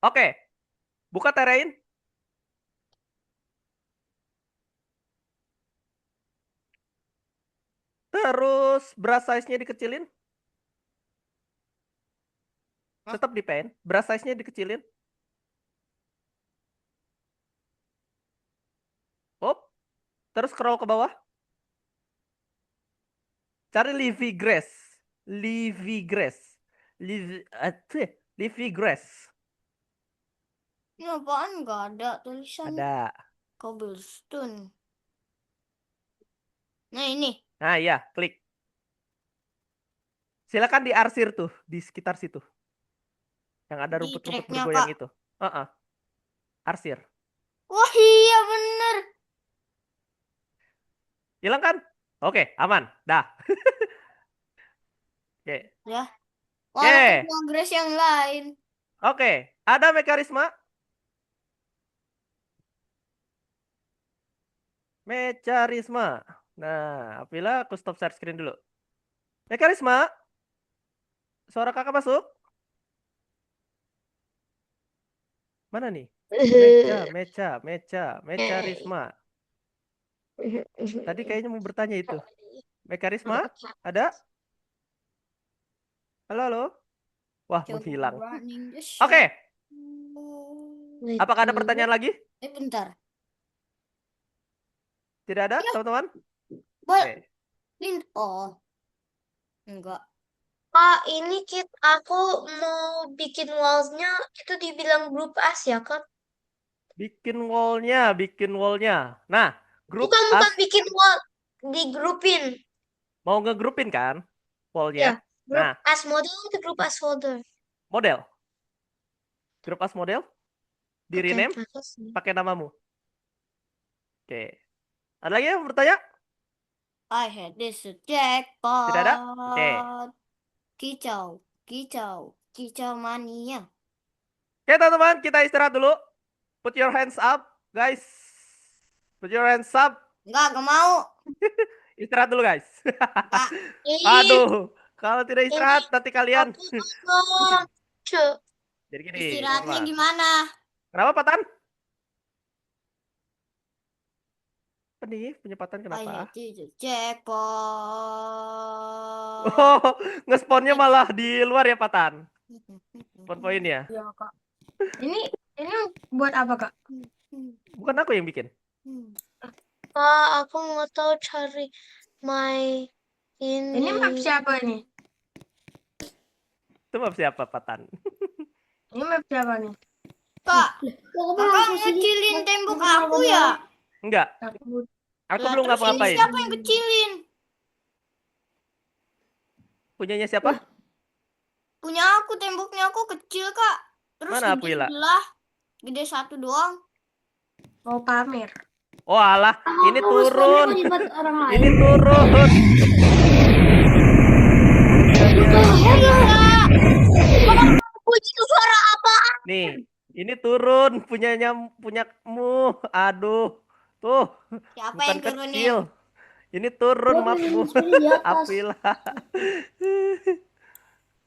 Oke. Buka Terrain. Terus brush size-nya dikecilin. Hah? Tetap di pen. Brush size-nya dikecilin. Terus scroll ke bawah. Cari Livy Grass. Livy Grass. Livy Grass. Ini apaan? Nggak ada tulisan Ada. cobblestone. Nah, ini. Nah, iya, klik. Silakan diarsir tuh di sekitar situ. Yang ada Di rumput-rumput tracknya, bergoyang Kak. itu. Arsir. Wah, iya bener. Hilang kan? Oke, aman. Dah. Oke. Ya. Wah, ada Oke. progress yang lain. Oke. Ada mekanisme. Mekanisme. Nah, apabila aku stop share screen dulu. Mekanisme. Suara kakak masuk. Mana nih? Mecha Risma. Tadi kayaknya mau bertanya itu. Mekarisma? Ada? Halo? Wah, Coba menghilang. running the Oke. show. Apakah ada pertanyaan lagi? Bentar. Tidak ada, Ya. teman-teman? Oke. Oke. Oh. Enggak. Kak, ini aku mau bikin walls-nya itu dibilang grup as ya kan? Bikin wall-nya. Nah, grup Bukan as bikin wall, digrupin. mau ngegrupin kan Ya, wall-nya. grup Nah, as model atau grup as folder? model. Grup as model. Di Oke, rename makasih. pakai namamu. Oke. Ada lagi yang bertanya? I had this jackpot. Tidak ada? Oke. Kicau mania. Oke, teman-teman, kita istirahat dulu. Put your hands up, guys. Put your hands up. Enggak mau. Istirahat dulu, guys. Ih, Aduh, kalau tidak istirahat nanti kalian. aku belum. Cuk. Jadi gini, Istirahatnya teman-teman. gimana? Kenapa Patan? Apa nih penyempatan I kenapa? had this jackpot. Oh, ngesponnya malah di luar ya Patan. Spawn poinnya. Ya, Kak. Ini buat apa, Kak? Bukan aku yang bikin. Kak, aku mau tahu cari my Ini map siapa ini? Itu map siapa Patan? Ini map siapa nih? Kak, kakak ngecilin tembok aku ya? Enggak, aku Lah, belum terus ini ngapa-ngapain. siapa yang kecilin? Punyanya siapa? Punya aku, temboknya aku kecil, Kak. Terus Mana gede Apuila? sebelah. Gede satu doang. Mau pamer. Oh alah, ini Aku turun. responnya kok di orang lain. Ini turun. itu suara apa? Nih, ini turun punyamu. Aduh. Tuh, Siapa bukan yang turunin? kecil. Ini turun Gua mapmu. pengen di atas. Apila.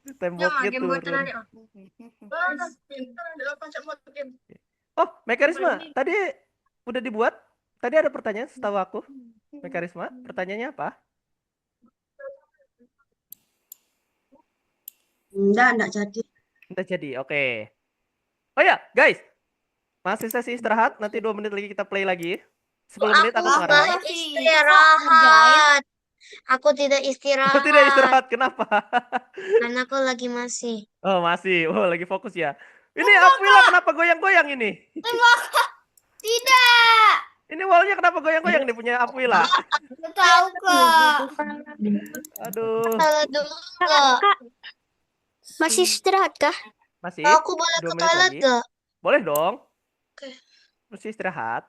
Ya, Temboknya game buat turun. tadi. Oh, mekanisme. Tadi udah dibuat. Tadi ada pertanyaan setahu aku. Mekanisme, pertanyaannya apa? Enggak jadi. Udah jadi, oke. Oh ya, guys. Masih sesi istirahat. Nanti 2 menit lagi kita play lagi. 10 menit aku Aku ngarang. nggak istirahat. Aku tidak istirahat. Tidak istirahat, kenapa? Karena aku lagi masih. Oh, masih. Oh, lagi fokus ya. Ini Aprila kenapa goyang-goyang ini? Tidak. Ini wallnya kenapa goyang-goyang nih punya Aprila? Nggak tahu, Kak. Aduh, Salah dulu nggak? Masih istirahat kah? masih Aku boleh 2 ke menit toilet lagi. nggak? Boleh dong. Oke. Mesti istirahat.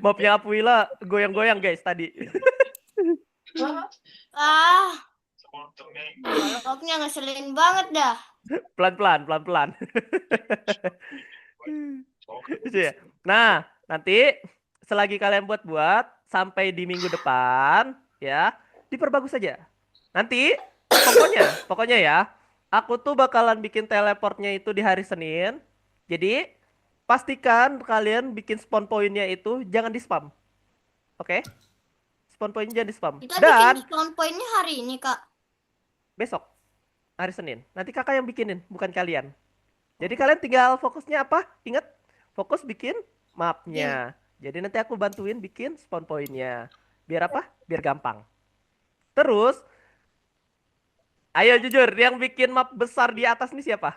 Mapnya Aprila goyang-goyang guys tadi. Ah. Dialognya ngeselin banget dah. Pelan-pelan, pelan-pelan. Gitu ya. Nah, nanti selagi kalian buat-buat sampai di minggu depan ya, diperbagus saja. Nanti pokoknya ya, aku tuh bakalan bikin teleportnya itu di hari Senin. Jadi, pastikan kalian bikin spawn point-nya itu jangan di spam. Oke? Spawn point jangan di spam. Kita bikin Dan spawn point-nya hari ini, Kak. besok hari Senin. Nanti kakak yang bikinin, bukan kalian. Jadi kalian tinggal fokusnya apa? Ingat, fokus bikin mapnya. Jadi nanti aku bantuin bikin spawn point-nya. Biar apa? Biar gampang. Terus, ayo jujur, yang bikin map besar di atas ini siapa?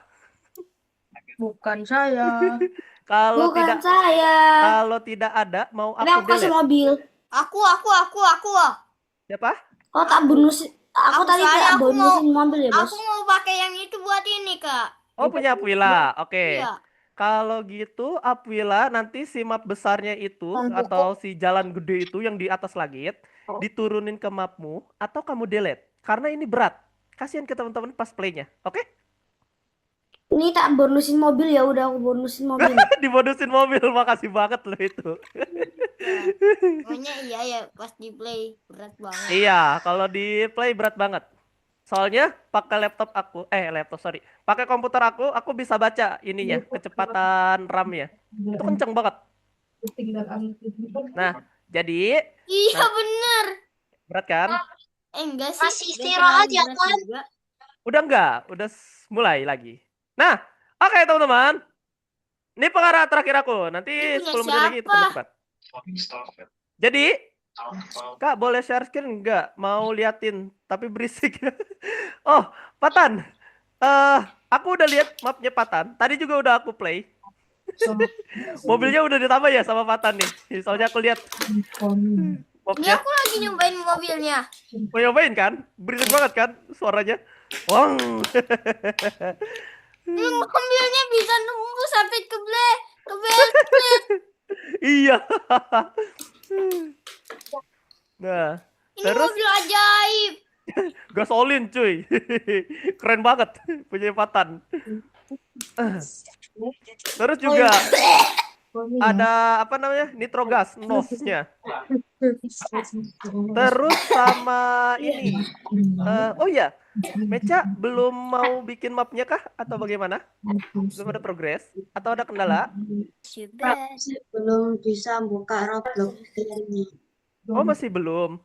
Bukan saya. Kalau Bukan tidak saya. kalau tidak ada, mau Ini aku aku kasih delete. mobil. Aku. Siapa? Oh tak bonusin. Aku tadi Saya, tak aku mau- bonusin mobil ya bos. Aku mau pakai yang itu buat ini, Kak. Oh, punya Aquila. Oke. Iya. Kalau gitu, Aquila nanti si map besarnya itu atau si jalan gede itu yang di atas langit diturunin ke mapmu atau kamu delete karena ini berat. Kasihan ke teman-teman pas playnya. Oke? Ini tak bonusin mobil ya udah aku bonusin mobil. Dibonusin mobil, makasih banget loh itu. Pokoknya iya ya pas di play berat banget. Iya, kalau di play berat banget. Soalnya pakai pakai komputer aku bisa baca ininya, kecepatan RAM-nya. Itu kenceng banget. Nah, jadi Iya bener. berat kan? Enggak sih. Masih Nggak istirahat terlalu ya, berat kan? juga. Udah enggak? Udah mulai lagi. Nah, oke teman-teman. Ini pengarah terakhir aku. Nanti Ini punya 10 menit lagi itu siapa? pendapat. Jadi, Kak boleh share screen enggak? Mau liatin, tapi berisik. Oh, Patan. Aku udah lihat mapnya Patan. Tadi juga udah aku play. Mobilnya udah ditambah ya sama Patan nih. Soalnya aku lihat Ini mapnya. aku lagi nyobain mobilnya. Mau nyobain kan? Berisik banget kan suaranya? Wang. Ini mobilnya bisa nembus sampai ke bel. Iya. Nah, Ini terus mobil ajaib. gasolin cuy. Keren banget punya Patan. Terus juga ada apa namanya? Nitrogas NOS-nya. Terus sama ini. Oh iya, Meca belum mau bikin mapnya kah atau bagaimana? Belum ada progres atau ada kendala? Belum bisa buka Roblox ini. Oh, masih belum.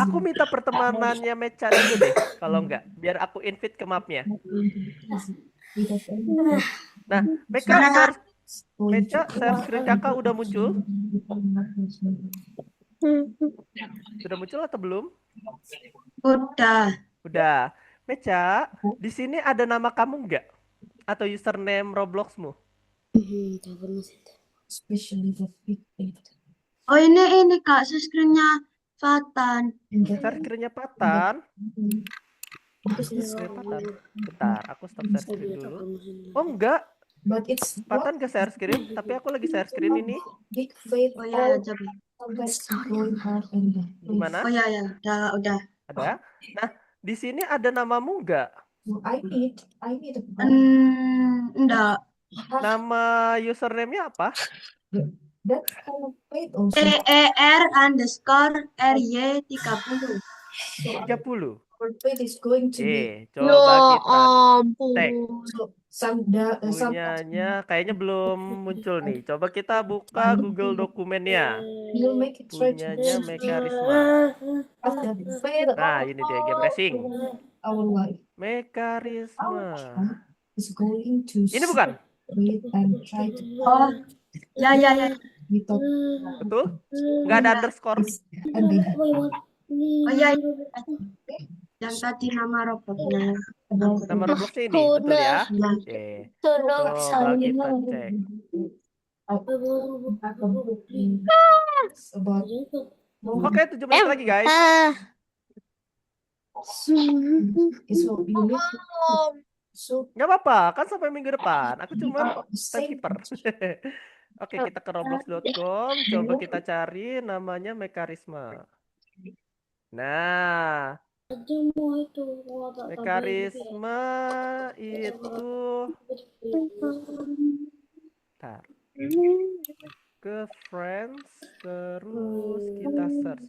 Aku minta pertemanannya Meca dulu deh, kalau enggak, biar aku invite ke mapnya. Nah, Meca, share screen kakak udah muncul? Sudah muncul atau belum? Udah. Meca, di sini ada nama kamu enggak? Atau username Robloxmu? Oh ini kak screennya Fatan. Share screen-nya Patan. Screen Patan. Bentar, aku stop share screen dulu. Oh enggak, Patan ke share screen, tapi aku lagi share screen ini. Oh ya coba. Gimana? Oh ya udah. Ada? Nah, di sini ada namamu enggak? Enggak. Nama username-nya apa? TER_RY30. 30. Coba Ya kita ampun. cek. Punyanya kayaknya belum muncul nih. Coba kita buka Google dokumennya. Punyanya Mekarisma. Nah, ini dia game racing. Mekarisma. Ini bukan? Oh ya. Betul? Nggak ada underscore. Oh ya. Yang tadi nama robotnya. Nama Robloxnya ini, betul ya? Oke. Coba kita cek. Oke, 7 menit lagi guys. Nggak apa-apa, kan sampai minggu depan. Aku cuma timekeeper. Oke, kita ke roblox.com. Coba kita cari namanya Mekarisma. Nah, Mekarisme itu Bentar. Ke friends terus kita search.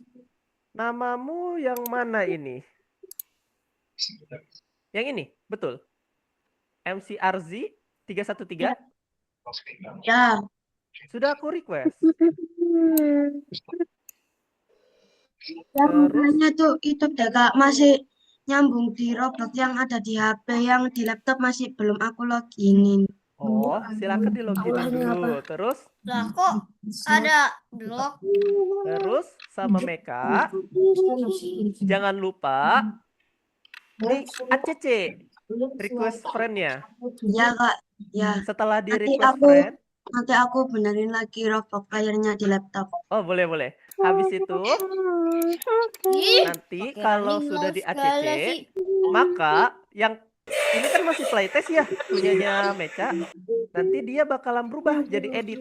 Namamu yang mana ini? Yang ini, betul. MCRZ 313. Ya, Sudah aku request. yang Terus lainnya tuh itu deh Kak, masih nyambung di Roblox yang ada di HP, yang di laptop masih belum aku loginin. oh, silakan di loginin dulu. Terus Lah kok ada blog? terus sama Meka jangan lupa di ACC request friend-nya. Ya Kak, ya. Setelah di Nanti request aku friend, nanti aku benerin lagi Roblox layarnya di laptop. oh boleh. Habis itu Ih, nanti pakai kalau running sudah mouse di segala ACC, sih. maka yang ini kan masih playtest ya punyanya Meca. Nanti dia bakalan berubah jadi edit.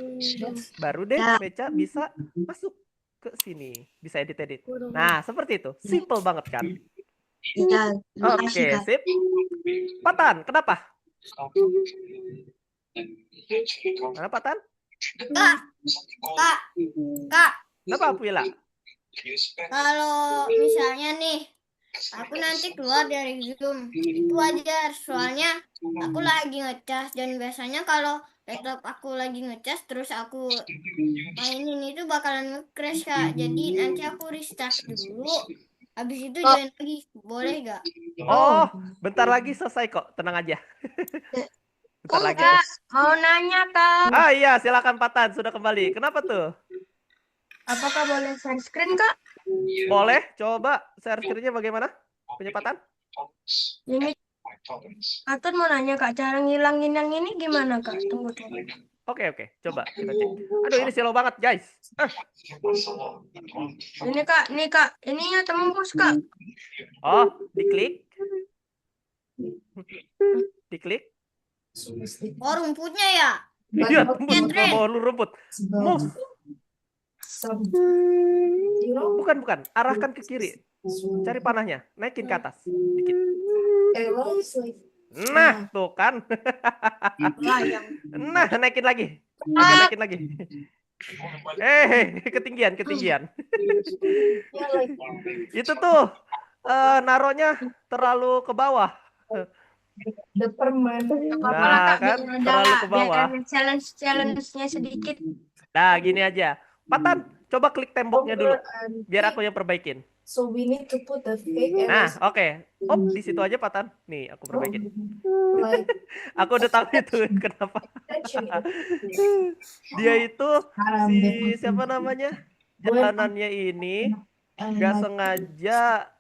Baru deh Ya. Meca bisa masuk ke sini, bisa edit-edit. Nah, seperti itu. Simple banget kan? Ya, terima kasih Oke, Kak. sip. Patan, kenapa? Kenapa, Tan? Kak, Kenapa, Puila? kalau misalnya nih, aku nanti keluar dari Zoom, itu wajar. Soalnya aku lagi ngecas dan biasanya kalau laptop aku lagi ngecas terus aku mainin itu bakalan nge-crash Kak. Jadi nanti aku restart dulu. Habis itu join lagi. Boleh gak? Oh, bentar lagi selesai kok. Tenang aja. Bentar lagi. Kak, mau nanya Kak, Ah iya, silakan Patan. Sudah kembali. Kenapa tuh? apakah boleh share screen Kak? Boleh? Coba share screen-nya bagaimana? Punya Patan? Ini Atun mau nanya Kak, cara ngilangin yang ini gimana Kak? Tunggu. Oke. Coba kita cek. Aduh, ini slow banget, guys. Ini Kak, ininya tembus Kak. Oh, diklik. Diklik. Oh, rumputnya ya? Iya, tembus ke bawah lu rumput. Move. Bukan. Arahkan ke kiri. Cari panahnya. Naikin ke atas. Dikit. Nah, tuh kan. Nah, naikin lagi. Naikin lagi. Ketinggian. Itu tuh naruhnya terlalu ke bawah. Nah, kan terlalu ke bawah. Challenge-nya sedikit. Nah, gini aja. Patan, coba klik temboknya dulu. Biar aku yang perbaikin. Nah, oke. Oh, di situ aja Patan. Nih, aku perbaikin. Aku udah tahu itu kenapa. Dia itu siapa namanya? Jalanannya ini gak sengaja.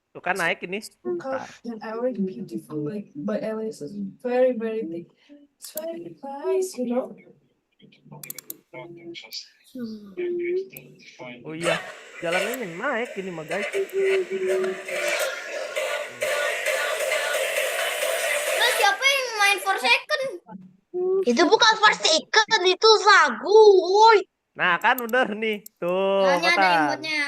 Tuh kan naik ini. Bentar. Oh iya, jalannya yang naik ini mah guys. Terus siapa yang main for second? Itu bukan first second, itu lagu. Woi. Nah kan bener nih. Tuh, Soalnya ada Patan. emotnya.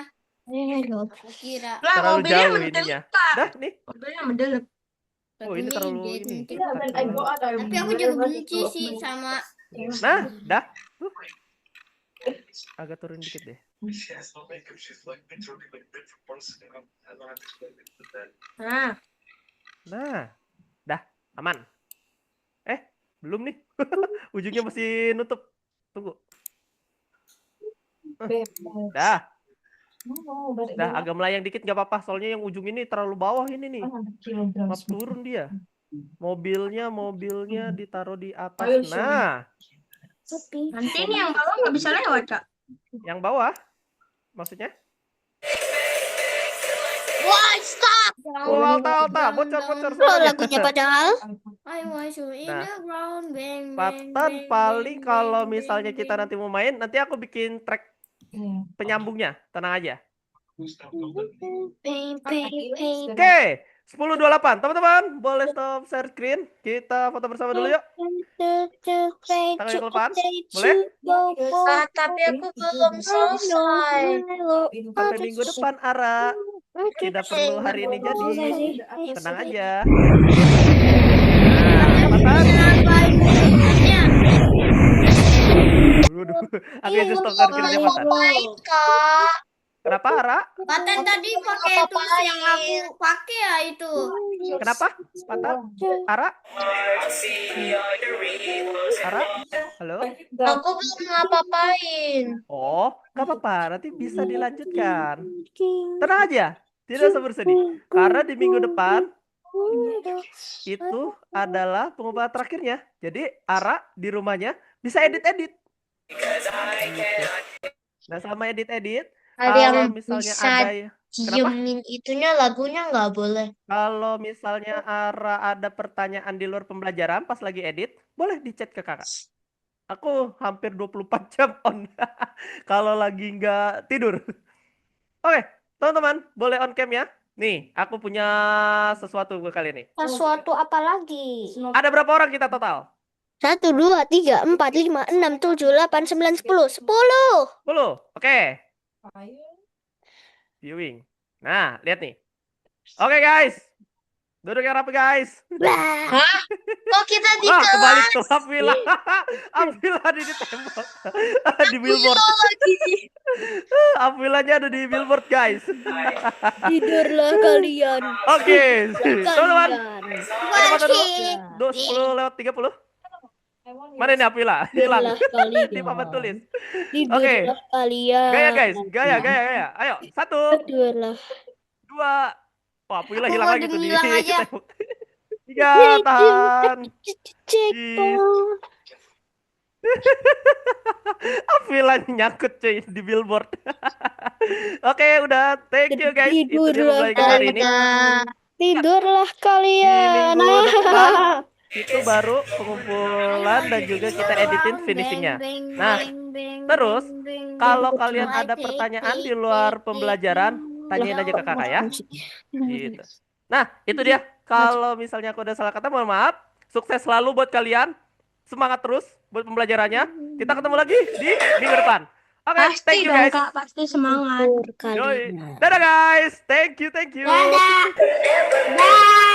Aku kira. Lah, Terlalu mobilnya jauh mendelep ininya. Kak. Dah nih. Mobilnya mendelep. Oh ini terlalu ini. Tapi aku juga benci sih sama. Nah, dah. Agak turun dikit deh. Nah, dah aman. Belum nih. Ujungnya masih nutup. Tunggu. Dah agak melayang dikit nggak apa-apa. Soalnya yang ujung ini terlalu bawah ini nih. Maaf turun dia. Mobilnya ditaruh di atas. Nah, Nanti ini yang bawah nggak bisa lewat Kak. yang bawah maksudnya? Wah, stop. Alta, bocor Oh, suaranya. lagunya padahal. I want you in Nah, the ground, bang, bang, Patan bang, paling bang, kalau bang, misalnya bang, kita bang. nanti mau main, nanti aku bikin track penyambungnya. Tenang aja. Pain, pain, pain. Oke, 10.28. Teman-teman, boleh stop share screen. Kita foto bersama dulu yuk. Tangannya ke depan. Boleh? Tapi aku belum selesai. Sampai minggu depan, Ara. Tidak perlu hari ini jadi. Tenang aja. Nah, Patan. Waduh, aku aja stop share screen-nya Patan. Baik, Kak. Kenapa, Ara? Paten tadi pakai tools yang aku pakai ya itu. Kenapa? Patan? Ara? Ara? Halo? Aku belum ngapa-ngapain. Oh, nggak apa-apa. Nanti bisa dilanjutkan. Tenang aja. Tidak usah bersedih. Karena di minggu depan itu adalah pengumuman terakhirnya. Jadi Ara di rumahnya bisa edit-edit. Nah, sama edit-edit, Ada kalau yang misalnya bisa ada kenapa? diemin itunya lagunya nggak boleh. Kalau misalnya Ara ada pertanyaan di luar pembelajaran pas lagi edit, boleh di chat ke kakak. Aku hampir 24 jam on kalau lagi nggak tidur. Oke, teman-teman, boleh on cam ya. Nih, aku punya sesuatu ke kalian nih. Sesuatu apa lagi? Ada berapa orang kita total? 1, 2, 3, 4, 5, 6, 7, 8, 9, 10. 10. 10. Oke. Viewing. Nah, lihat nih. Oke, guys. Duduk yang rapi, guys. Hah? Kok kita di Wah, kelas? kebalik tuh Apila. Apila ada di tembok. Di billboard. Apilanya ada di billboard, guys. Tidurlah kalian. Oke. Teman-teman. Kalian. Ada dulu. 10:30. Mana ini Apila? Hilang. Tidurlah kalian. Di papan tulis. Tidurlah kalian. Gaya, guys. Gaya. Ayo, 1, Tidurlah. 2. Wah, Apila Aku hilang mau lagi tuh di dibilang aja. tembok. 3, tahan. Checkpoint. Apila nyangkut cuy di billboard. Oke, udah. Thank you guys. Itu dia Tidurlah pembelajaran hari ini. Tidurlah Di kalian. minggu depan itu baru pengumpulan dan juga kita editin finishingnya. Nah, terus kalau kalian ada pertanyaan di luar pembelajaran, tanyain aja ke kakak ya. Gitu. Nah, itu dia. Kalau misalnya aku udah salah kata, mohon maaf. Sukses selalu buat kalian. Semangat terus buat pembelajarannya. Kita ketemu lagi di minggu depan. Oke, thank you guys. Kak, pasti semangat. Yoi. Dadah guys. Thank you. Dadah.